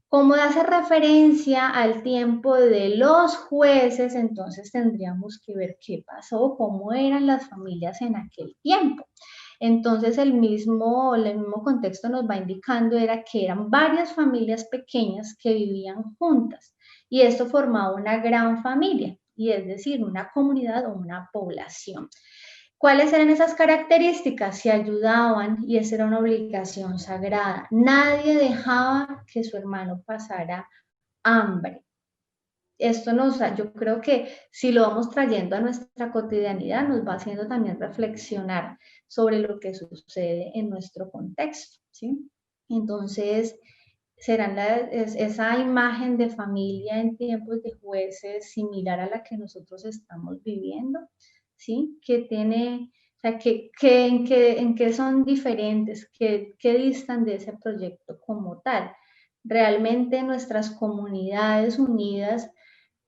Como hace referencia al tiempo de los jueces, entonces tendríamos que ver qué pasó, cómo eran las familias en aquel tiempo. Entonces el mismo contexto nos va indicando era que eran varias familias pequeñas que vivían juntas y esto formaba una gran familia, y es decir, una comunidad o una población. ¿Cuáles eran esas características? Se ayudaban y esa era una obligación sagrada. Nadie dejaba que su hermano pasara hambre. Esto yo creo que si lo vamos trayendo a nuestra cotidianidad, nos va haciendo también reflexionar sobre lo que sucede en nuestro contexto, ¿sí? Entonces, esa imagen de familia en tiempos de jueces similar a la que nosotros estamos viviendo, ¿sí? Que tiene, o sea, en qué son diferentes, que distan de ese proyecto como tal. Realmente nuestras comunidades unidas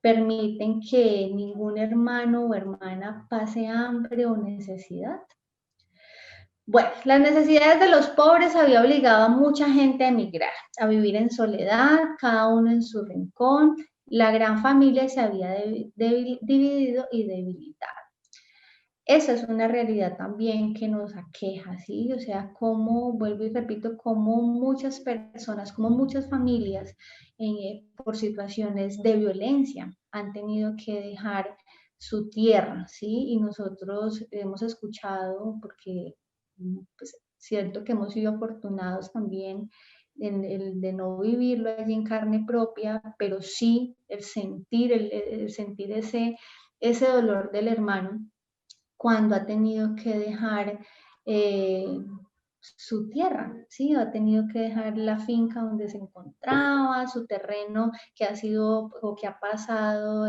permiten que ningún hermano o hermana pase hambre o necesidad. Bueno, las necesidades de los pobres había obligado a mucha gente a emigrar, a vivir en soledad, cada uno en su rincón. La gran familia se había dividido y debilitado. Esa es una realidad también que nos aqueja, ¿sí? O sea, como, vuelvo y repito, como muchas personas, como muchas familias, por situaciones de violencia, han tenido que dejar su tierra, ¿sí? Y nosotros hemos escuchado, porque pues, cierto que hemos sido afortunados también en el de no vivirlo allí en carne propia, pero sí el sentir ese dolor del hermano cuando ha tenido que dejar su tierra, ¿sí? Ha tenido que dejar la finca donde se encontraba, su terreno que ha sido o que ha pasado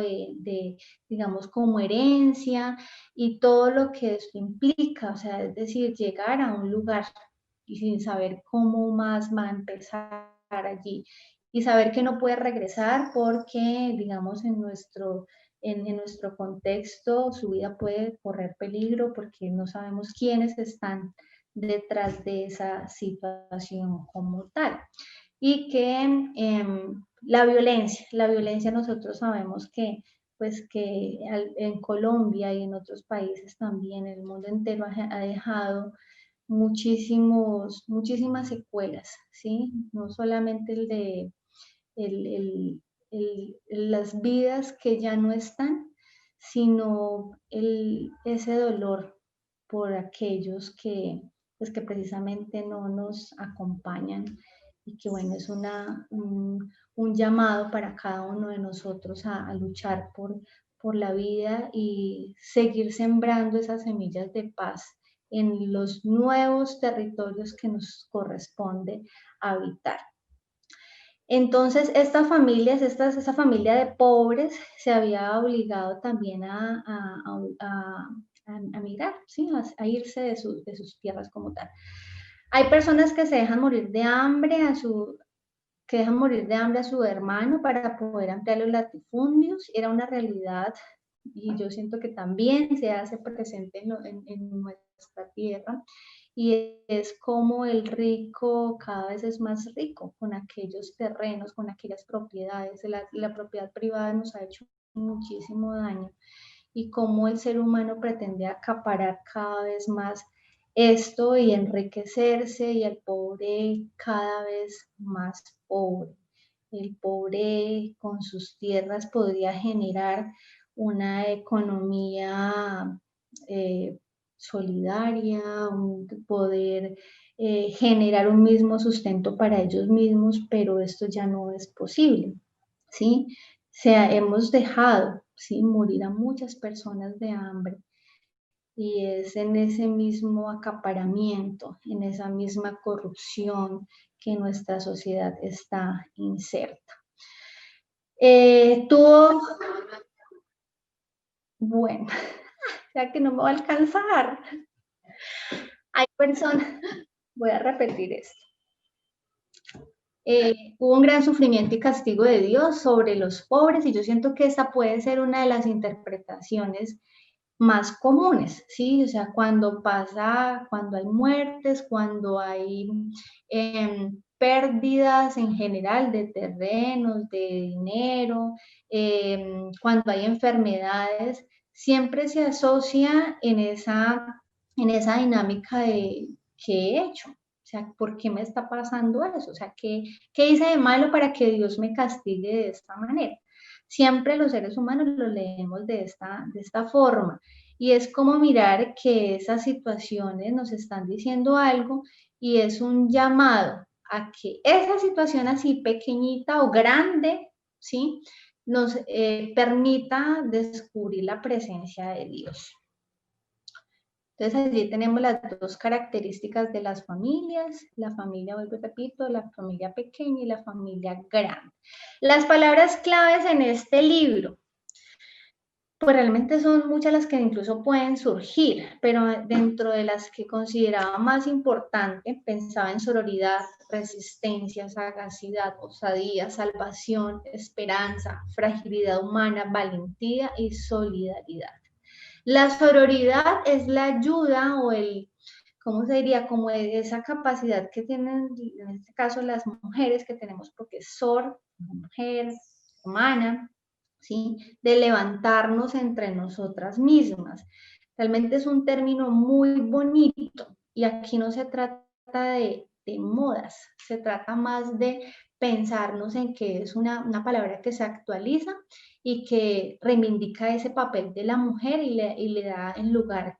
digamos, como herencia y todo lo que eso implica, o sea, es decir, llegar a un lugar y sin saber cómo más va a empezar allí y saber que no puede regresar porque, digamos, en nuestro contexto su vida puede correr peligro porque no sabemos quiénes están detrás de esa situación como tal. Y que la violencia nosotros sabemos que pues que en Colombia y en otros países también, el mundo entero ha dejado muchísimas secuelas, ¿sí? No solamente las vidas que ya no están, sino ese dolor por aquellos pues que precisamente no nos acompañan y que bueno, es un llamado para cada uno de nosotros a luchar por la vida y seguir sembrando esas semillas de paz en los nuevos territorios que nos corresponde habitar. Entonces, esa familia de pobres se había obligado también a migrar, ¿sí? A irse de sus tierras como tal. Hay personas que se dejan morir de hambre que dejan morir de hambre a su hermano para poder ampliar los latifundios. Era una realidad y yo siento que también se hace presente en nuestra tierra y es como el rico cada vez es más rico con aquellos terrenos, con aquellas propiedades. La propiedad privada nos ha hecho muchísimo daño y cómo el ser humano pretende acaparar cada vez más esto y enriquecerse, y el pobre cada vez más pobre. El pobre con sus tierras podría generar una economía solidaria, poder generar un mismo sustento para ellos mismos, pero esto ya no es posible, ¿sí? Hemos dejado, ¿sí?, morir a muchas personas de hambre, y es en ese mismo acaparamiento, en esa misma corrupción que nuestra sociedad está inserta. Bueno, ya que no me va a alcanzar. Hay personas, voy a repetir esto. Hubo un gran sufrimiento y castigo de Dios sobre los pobres, y yo siento que esta puede ser una de las interpretaciones más comunes, ¿sí? O sea, cuando hay muertes, cuando hay pérdidas en general de terrenos, de dinero, cuando hay enfermedades, siempre se asocia en esa dinámica de ¿qué he hecho? O sea, ¿por qué me está pasando eso? O sea, ¿qué hice de malo para que Dios me castigue de esta manera? Siempre los seres humanos lo leemos de esta forma, y es como mirar que esas situaciones nos están diciendo algo, y es un llamado a que esa situación así pequeñita o grande, ¿sí?, nos permita descubrir la presencia de Dios. Entonces allí tenemos las dos características de las familias, la familia, vuelvo y repito, la familia pequeña y la familia grande. Las palabras claves en este libro, pues realmente son muchas las que incluso pueden surgir, pero dentro de las que consideraba más importante, pensaba en sororidad, resistencia, sagacidad, osadía, salvación, esperanza, fragilidad humana, valentía y solidaridad. La sororidad es la ayuda o ¿cómo se diría? Como esa capacidad que tienen, en este caso, las mujeres que tenemos, porque sor, mujer, hermana, ¿sí?, de levantarnos entre nosotras mismas. Realmente es un término muy bonito, y aquí no se trata de modas, se trata más de pensarnos en que es una palabra que se actualiza y que reivindica ese papel de la mujer, y le da el lugar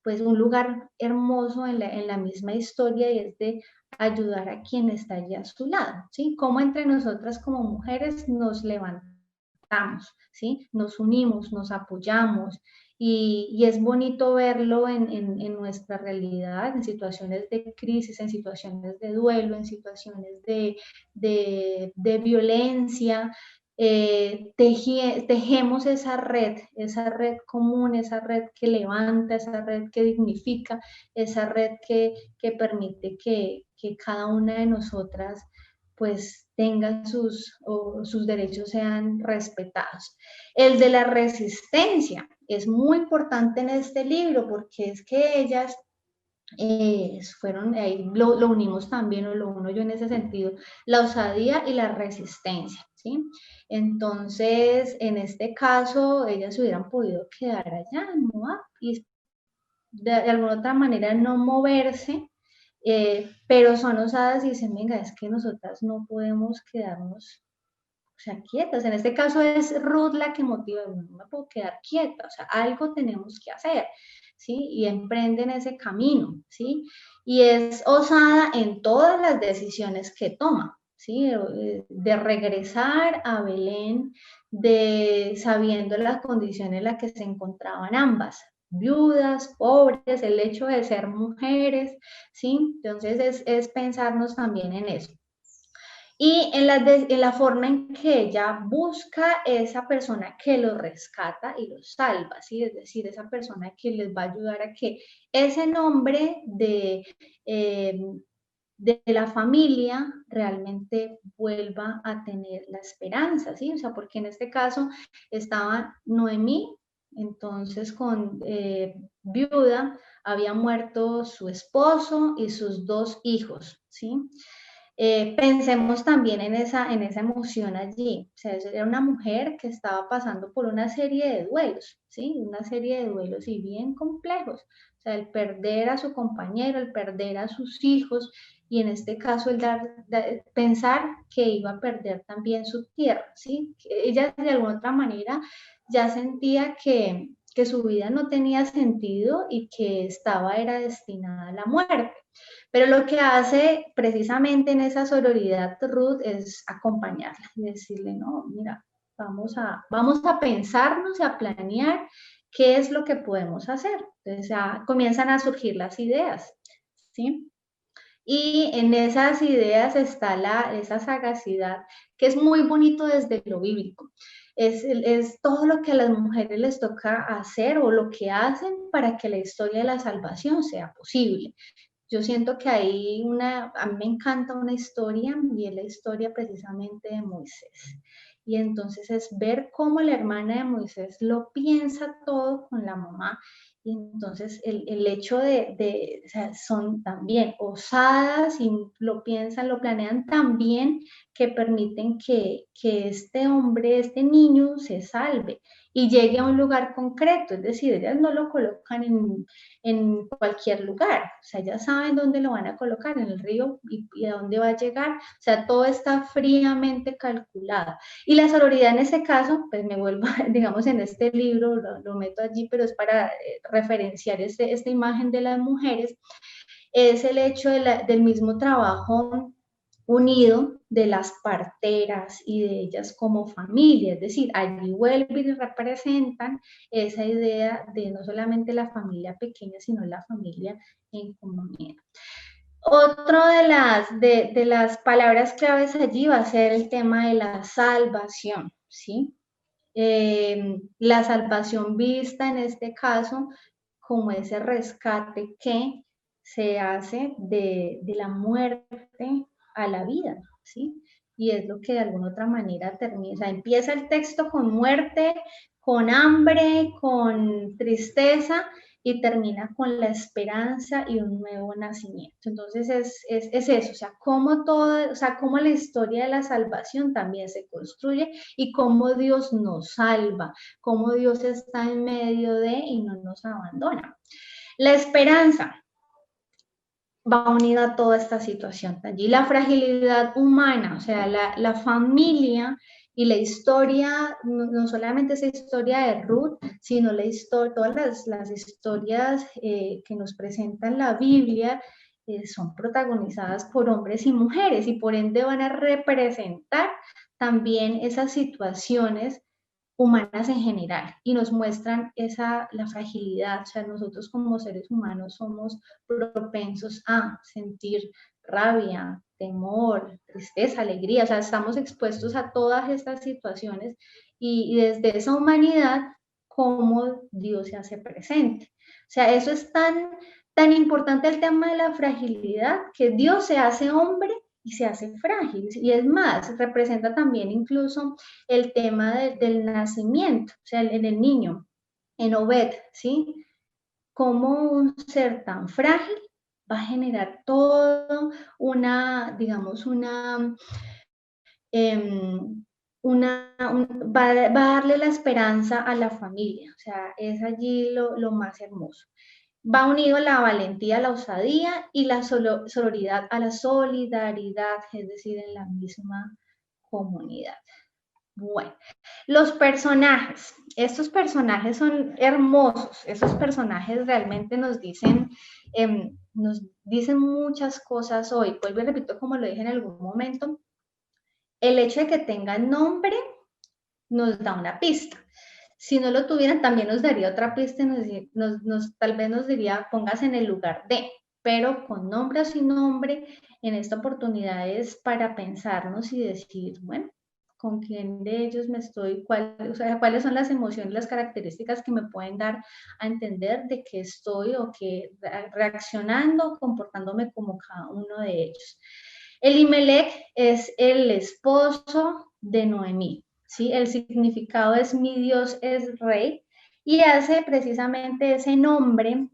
pues un lugar hermoso en la misma historia, y es de ayudar a quien está allí a su lado, ¿sí? Cómo entre nosotras como mujeres nos levantamos, ¿sí? Nos unimos, nos apoyamos, y es bonito verlo en nuestra realidad, en situaciones de crisis, en situaciones de duelo, en situaciones de violencia. Tejemos esa red común, esa red que levanta, esa red que dignifica, esa red que permite que cada una de nosotras pues tenga sus derechos sean respetados. El de la resistencia es muy importante en este libro, porque es que ellas fueron, ahí lo unimos también, o lo uno yo en ese sentido, la osadía y la resistencia, ¿sí? Entonces, en este caso, ellas hubieran podido quedar allá en Moab y de alguna otra manera no moverse, pero son osadas y dicen, venga, es que nosotras no podemos quedarnos, o sea, quietas. En este caso es Ruth la que motiva, no me puedo quedar quieta, o sea, algo tenemos que hacer, ¿sí? Y emprenden ese camino, ¿sí? Y es osada en todas las decisiones que toma, ¿sí? De regresar a Belén, sabiendo las condiciones en las que se encontraban ambas, viudas, pobres, el hecho de ser mujeres, ¿sí? Entonces es pensarnos también en eso. Y en la forma en que ella busca esa persona que los rescata y los salva, ¿sí? Es decir, esa persona que les va a ayudar a que ese nombre de la familia realmente vuelva a tener la esperanza, ¿sí? O sea, porque en este caso estaba Noemí, entonces con viuda, había muerto su esposo y sus 2 hijos, ¿sí? Pensemos también en esa emoción allí. O sea, era una mujer que estaba pasando por una serie de duelos, ¿sí? Una serie de duelos y bien complejos. O sea, el perder a su compañero, el perder a sus hijos y en este caso el pensar que iba a perder también su tierra, ¿sí? Que ella de alguna otra manera ya sentía que su vida no tenía sentido y que era destinada a la muerte. Pero lo que hace precisamente en esa sororidad Ruth es acompañarla y decirle, no, mira, vamos a pensarnos y a planear qué es lo que podemos hacer. Entonces ya comienzan a surgir las ideas, ¿sí? Y en esas ideas está esa sagacidad, que es muy bonito desde lo bíblico. Es todo lo que a las mujeres les toca hacer o lo que hacen para que la historia de la salvación sea posible. Yo siento que a mí me encanta una historia y es la historia precisamente de Moisés. Y entonces es ver cómo la hermana de Moisés lo piensa todo con la mamá. Y entonces el hecho o sea, son también osadas y lo piensan, lo planean tan bien que permiten que este hombre, este niño se salve y llegue a un lugar concreto. Es decir, ellas no lo colocan en cualquier lugar, o sea, ya saben dónde lo van a colocar, en el río y a dónde va a llegar, o sea, todo está fríamente calculado. Y la sororidad en este caso, pues me vuelvo, digamos, en este libro, lo meto allí, pero es para referenciar esta imagen de las mujeres, es el hecho del mismo trabajo unido de las parteras y de ellas como familia, es decir, allí vuelven y representan esa idea de no solamente la familia pequeña, sino la familia en comunidad. Otro de las palabras claves allí va a ser el tema de la salvación, ¿sí? La salvación vista en este caso como ese rescate que se hace de la muerte a la vida, ¿sí? Y es lo que de alguna otra manera termina, o sea, empieza el texto con muerte, con hambre, con tristeza y termina con la esperanza y un nuevo nacimiento. Entonces es eso, o sea, cómo la historia de la salvación también se construye y cómo Dios nos salva, cómo Dios está en medio de y no nos abandona. La esperanza va unida a toda esta situación. Allí la fragilidad humana, o sea, la familia y la historia, no solamente esa historia de Ruth, sino todas las historias que nos presentan la Biblia son protagonizadas por hombres y mujeres y por ende van a representar también esas situaciones humanas en general y nos muestran la fragilidad, o sea, nosotros como seres humanos somos propensos a sentir rabia, temor, tristeza, alegría, o sea, estamos expuestos a todas estas situaciones y desde esa humanidad, cómo Dios se hace presente. O sea, eso es tan importante el tema de la fragilidad, que Dios se hace hombre y se hace frágil. Y es más, representa también incluso el tema del nacimiento, o sea, en el niño, en Obed, ¿sí? Cómo un ser tan frágil va a generar todo digamos, va a darle la esperanza a la familia, o sea, es allí lo más hermoso. Va unido la valentía a la osadía y la sororidad a la solidaridad, es decir, en la misma comunidad. Bueno, los personajes. Estos personajes son hermosos. Estos personajes realmente nos dicen muchas cosas hoy. Vuelvo y repito, como lo dije en algún momento, el hecho de que tengan nombre nos da una pista. Si no lo tuvieran, también nos daría otra pista y tal vez nos diría, póngase en el lugar de, pero con nombre o sin nombre, en esta oportunidad es para pensarnos y decir, bueno, ¿con quién de ellos cuáles son las emociones, las características que me pueden dar a entender de que estoy o que reaccionando, comportándome como cada uno de ellos? Elimelech es el esposo de Noemí. ¿Sí? El significado es mi Dios es rey y hace precisamente ese nombre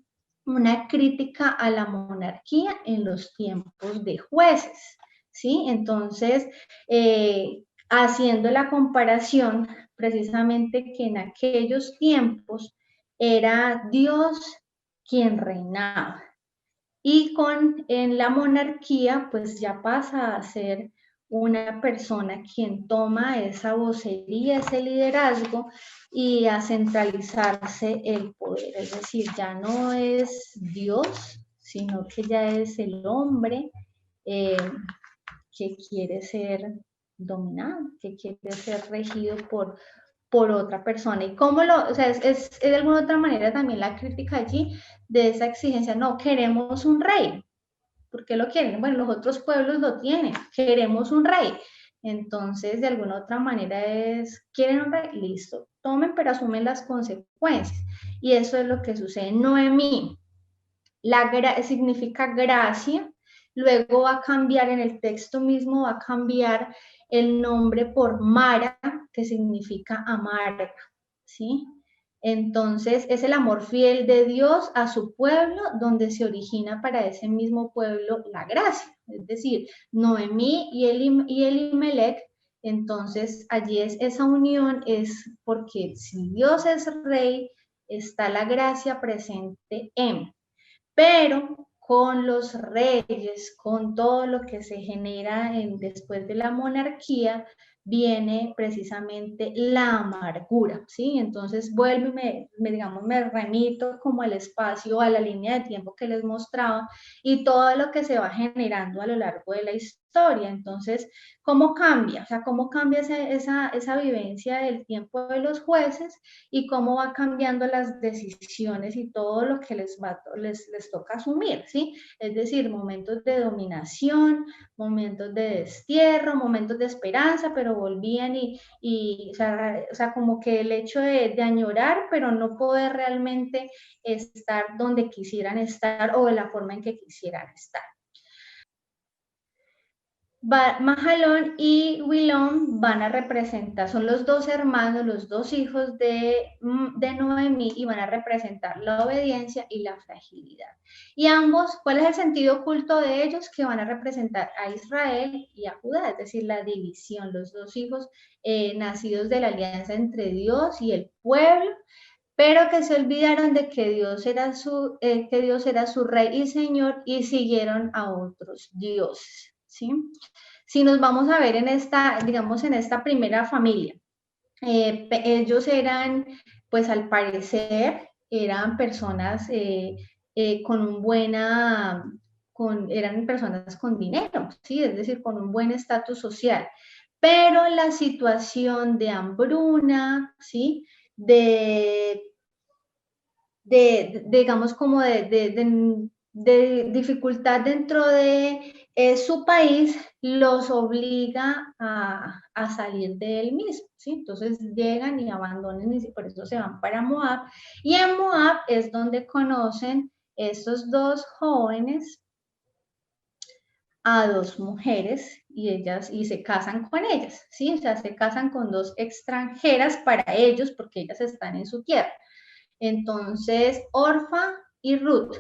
una crítica a la monarquía en los tiempos de jueces. ¿sí? Entonces, haciendo la comparación, precisamente que en aquellos tiempos era Dios quien reinaba. Y en la monarquía, pues ya pasa a ser una persona quien toma esa vocería, ese liderazgo y a centralizarse el poder. Es decir, ya no es Dios, sino que ya es el hombre eh, que quiere ser dominado, que quiere ser regido por otra persona. Y cómo o sea, es de alguna otra manera también la crítica allí de esa exigencia, no, queremos un rey. ¿Por qué lo quieren? Bueno, los otros pueblos lo tienen, queremos un rey. Entonces, de alguna otra manera ¿quieren un rey? Listo, tomen, pero asumen las consecuencias. Y eso es lo que sucede. Noemí, significa gracia, luego va a cambiar en el texto mismo, va a cambiar el nombre por Mara, que significa amarga, ¿sí? Entonces, es el amor fiel de Dios a su pueblo, donde se origina para ese mismo pueblo la gracia. Es decir, Noemí y Elimelech, entonces allí esa unión es porque si Dios es rey, está la gracia presente en. Pero con los reyes, con todo lo que se genera después de la monarquía, viene precisamente la amargura, ¿sí? Entonces vuelvo y digamos, me remito como al espacio, a la línea de tiempo que les mostraba y todo lo que se va generando a lo largo de la historia. Entonces, ¿cómo cambia? O sea, ¿cómo cambia esa vivencia del tiempo de los jueces y cómo va cambiando las decisiones y todo lo que les toca asumir, ¿sí? Es decir, momentos de dominación, momentos de destierro, momentos de esperanza, pero volvían o sea, como que el hecho de añorar, pero no poder realmente estar donde quisieran estar o de la forma en que quisieran estar. Mahalón y Wilón van a representar, son los dos hermanos, los dos hijos de Noemí y van a representar la obediencia y la fragilidad. Y ambos, ¿cuál es el sentido oculto de ellos? Que van a representar a Israel y a Judá, es decir, la división, los dos hijos nacidos de la alianza entre Dios y el pueblo, pero que se olvidaron de que Dios era su rey y señor y siguieron a otros dioses, ¿sí? Si nos vamos a ver digamos, en esta primera familia, ellos eran, pues al parecer, eran personas eran personas con dinero, ¿sí? Es decir, con un buen estatus social. Pero la situación de hambruna, ¿sí? Digamos, como de dificultad dentro de su país, los obliga a salir de él mismo, ¿sí? Entonces llegan y abandonan y por eso se van para Moab. Y en Moab es donde conocen estos dos jóvenes a dos mujeres y se casan con ellas, ¿sí? O sea, se casan con dos extranjeras para ellos porque ellas están en su tierra. Entonces, Orfa y Ruth.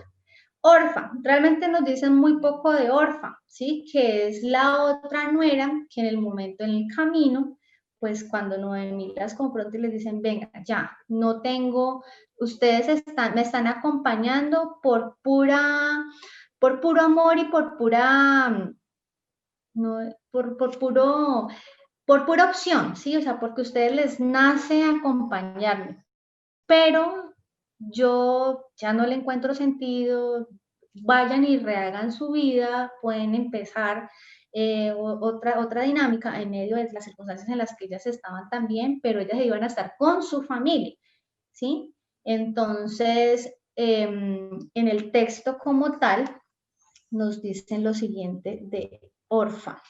Orfa, realmente nos dicen muy poco de Orfa, ¿sí? Que es la otra nuera que en el momento en el camino, pues cuando Noemí las confronta y les dicen, venga, ya, no tengo, ustedes me están acompañando por puro amor y por pura, no, por pura opción, ¿sí? O sea, porque a ustedes les nace acompañarme, pero yo ya no le encuentro sentido, vayan y rehagan su vida, pueden empezar otra dinámica en medio de las circunstancias en las que ellas estaban también, pero ellas iban a estar con su familia, ¿sí? Entonces, en el texto como tal, nos dicen lo siguiente de Orfa.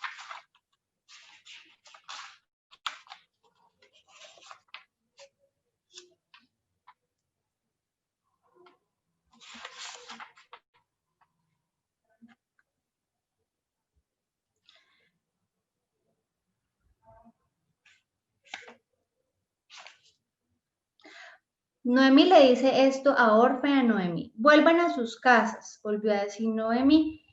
Noemí le dice esto a Orfa y a Noemí. Vuelvan a sus casas, volvió a decir Noemí.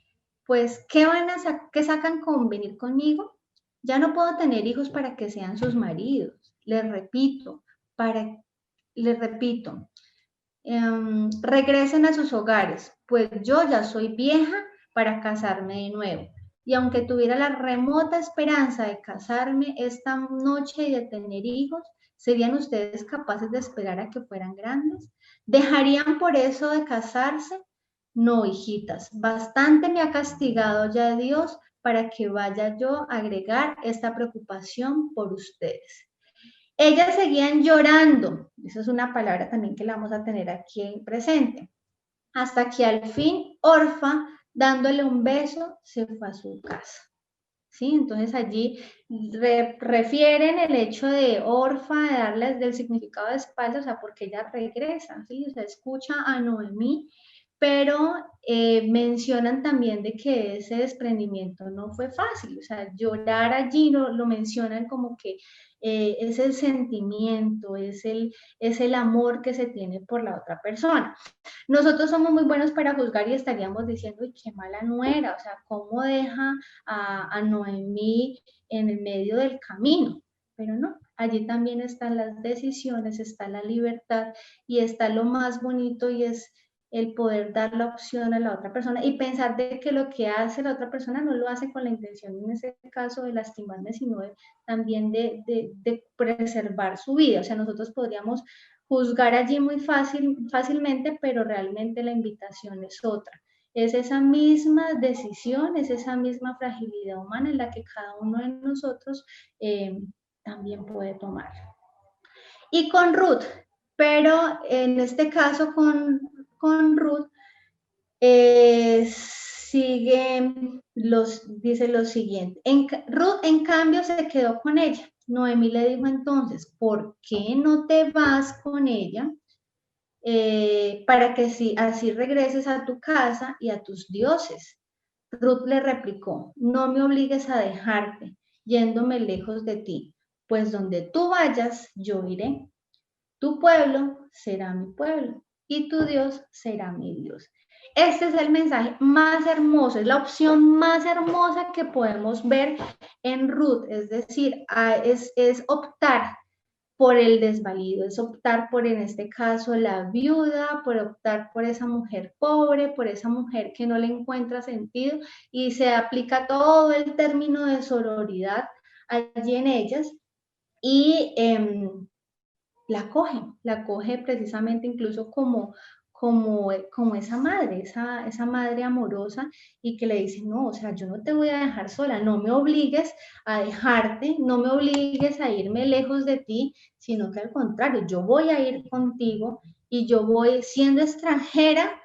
pues, ¿qué sacan con venir conmigo? Ya no puedo tener hijos para que sean sus maridos. Les repito, regresen a sus hogares, pues yo ya soy vieja para casarme de nuevo. Y aunque tuviera la remota esperanza de casarme esta noche y de tener hijos, ¿serían ustedes capaces de esperar a que fueran grandes? ¿Dejarían por eso de casarse? No, hijitas, bastante me ha castigado ya Dios para que vaya yo a agregar esta preocupación por ustedes. Ellas seguían llorando, esa es una palabra también que la vamos a tener aquí presente, hasta que al fin Orfa, dándole un beso, se fue a su casa. ¿Sí? Entonces allí refieren el hecho de Orfa, de darles del significado de espalda, o sea, porque ella regresa, ¿sí? O sea, escucha a Noemí, pero mencionan también de que ese desprendimiento no fue fácil, o sea, llorar allí lo mencionan como que es el sentimiento, es el amor que se tiene por la otra persona. Nosotros somos muy buenos para juzgar y estaríamos diciendo, uy, qué mala nuera, o sea, cómo deja a Noemí en el medio del camino, pero no, allí también están las decisiones, está la libertad y está lo más bonito y es el poder dar la opción a la otra persona y pensar de que lo que hace la otra persona no lo hace con la intención, en ese caso, de lastimarme, sino también de preservar su vida. O sea, nosotros podríamos juzgar allí muy fácilmente, pero realmente la invitación es otra. Es esa misma decisión, es esa misma fragilidad humana en la que cada uno de nosotros también puede tomar. Y con Ruth, pero en este caso con Ruth, dice lo siguiente. Ruth, en cambio, se quedó con ella. Noemí le dijo entonces, ¿por qué no te vas con ella? Para que así regreses a tu casa y a tus dioses. Ruth le replicó, no me obligues a dejarte, yéndome lejos de ti, pues donde tú vayas, yo iré. Tu pueblo será mi pueblo y tu Dios será mi Dios. Este es el mensaje más hermoso, es la opción más hermosa que podemos ver en Ruth, es decir, es optar por el desvalido, es optar por, en este caso, la viuda, por optar por esa mujer pobre, por esa mujer que no le encuentra sentido, y se aplica todo el término de sororidad allí en ellas, y la coge precisamente incluso como esa madre, esa madre amorosa, y que le dice, no, o sea, yo no te voy a dejar sola, no me obligues a dejarte, no me obligues a irme lejos de ti, sino que al contrario, yo voy a ir contigo y yo voy siendo extranjera,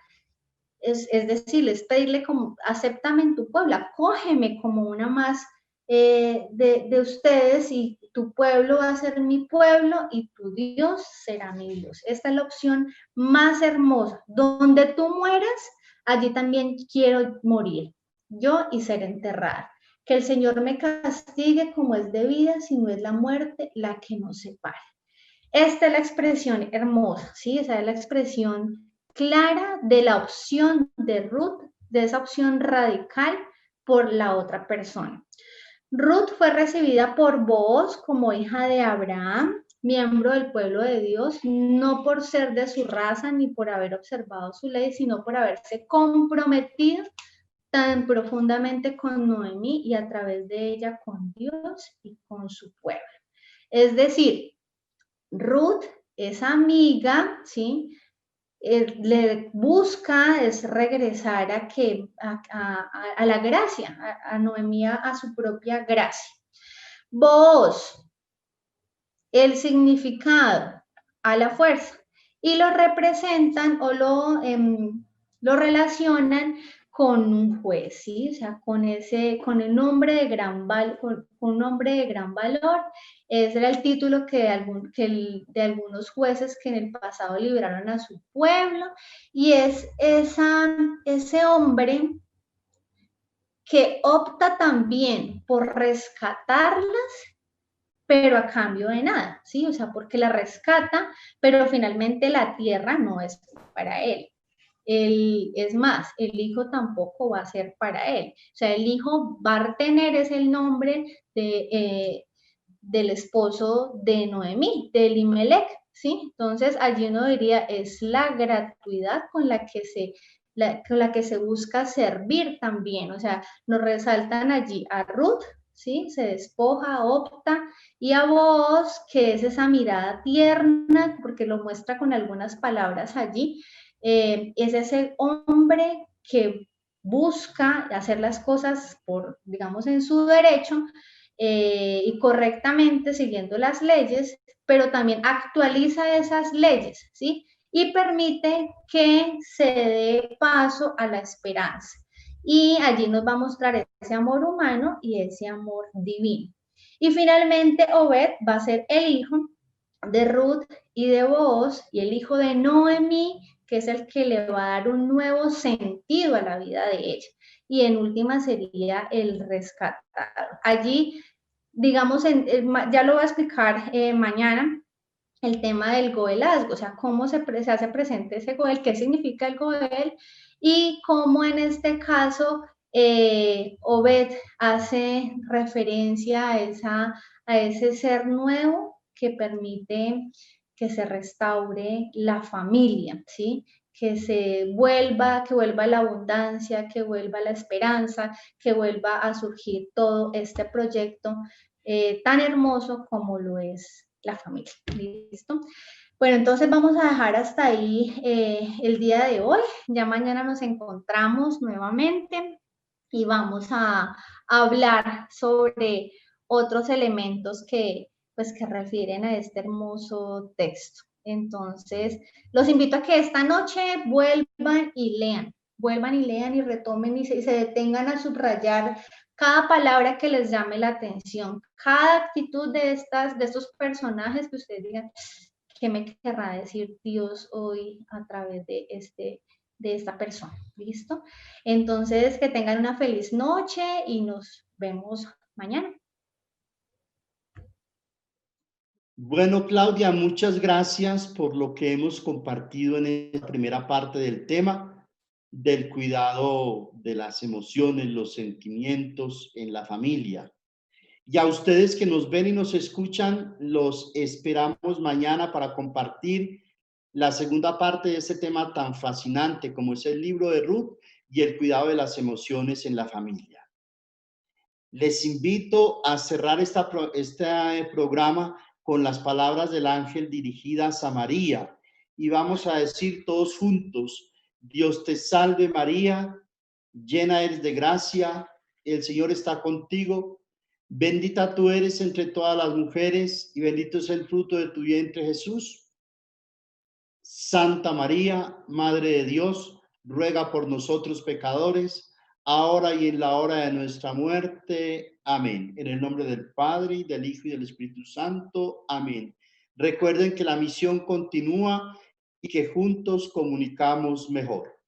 es decir, pedirle como, acéptame en tu pueblo, acógeme como una más de ustedes, y tu pueblo va a ser mi pueblo y tu Dios será mi Dios. Esta es la opción más hermosa. Donde tú mueras, allí también quiero morir yo y ser enterrada. Que el Señor me castigue como es debida, si no es la muerte la que nos separe. Esta es la expresión hermosa, ¿sí? Esa es la expresión clara de la opción de Ruth, de esa opción radical por la otra persona. Ruth fue recibida por Booz como hija de Abraham, miembro del pueblo de Dios, no por ser de su raza ni por haber observado su ley, sino por haberse comprometido tan profundamente con Noemí y a través de ella con Dios y con su pueblo. Es decir, Ruth es amiga, ¿sí? Le busca es regresar a la gracia, a Noemí, a su propia gracia. Booz, el significado, a la fuerza, y lo representan o lo relacionan con un juez, ¿sí? O sea, con el nombre de gran valor, con un nombre de gran valor. Ese era el título de algunos jueces que en el pasado liberaron a su pueblo, y es ese hombre que opta también por rescatarlas, pero a cambio de nada, ¿sí? O sea, porque la rescata, pero finalmente la tierra no es para él. Es más, el hijo tampoco va a ser para él. O sea, el hijo va a tener es el nombre del esposo de Noemí, de Elimelech, ¿sí? Entonces, allí uno diría, es la gratuidad con la que se busca servir también. O sea, nos resaltan allí a Ruth, ¿sí? Se despoja, opta, y a Booz, que es esa mirada tierna, porque lo muestra con algunas palabras allí, es ese hombre que busca hacer las cosas por, digamos, en su derecho, y correctamente siguiendo las leyes, pero también actualiza esas leyes, ¿sí? Y permite que se dé paso a la esperanza. Y allí nos va a mostrar ese amor humano y ese amor divino. Y finalmente Obed va a ser el hijo de Ruth y de Booz, y el hijo de Noemí, que es el que le va a dar un nuevo sentido a la vida de ella. Y en última sería el rescatado. Allí, digamos, ya lo voy a explicar mañana, el tema del goelazgo, o sea, cómo se hace presente ese goel, qué significa el goel, y cómo en este caso Obed hace referencia a ese ser nuevo que permite que se restaure la familia, ¿sí? Que vuelva la abundancia, que vuelva la esperanza, que vuelva a surgir todo este proyecto tan hermoso como lo es la familia. ¿Listo? Bueno, entonces vamos a dejar hasta ahí el día de hoy. Ya mañana nos encontramos nuevamente y vamos a hablar sobre otros elementos pues, que refieren a este hermoso texto. Entonces, los invito a que esta noche vuelvan y lean y retomen y se detengan a subrayar cada palabra que les llame la atención, cada actitud de estos personajes que ustedes digan, ¿qué me querrá decir Dios hoy a través de esta persona? ¿Listo? Entonces, que tengan una feliz noche y nos vemos mañana. Bueno, Claudia, muchas gracias por lo que hemos compartido en esta primera parte del tema del cuidado de las emociones, los sentimientos en la familia. Y a ustedes que nos ven y nos escuchan, los esperamos mañana para compartir la segunda parte de este tema tan fascinante como es el libro de Ruth y el cuidado de las emociones en la familia. Les invito a cerrar este programa con las palabras del ángel dirigidas a María y vamos a decir todos juntos, Dios te salve María, llena eres de gracia, el Señor está contigo, bendita tú eres entre todas las mujeres y bendito es el fruto de tu vientre Jesús. Santa María, Madre de Dios, ruega por nosotros pecadores, ahora y en la hora de nuestra muerte. Amén. En el nombre del Padre, y del Hijo, y del Espíritu Santo. Amén. Recuerden que la misión continúa y que juntos comunicamos mejor.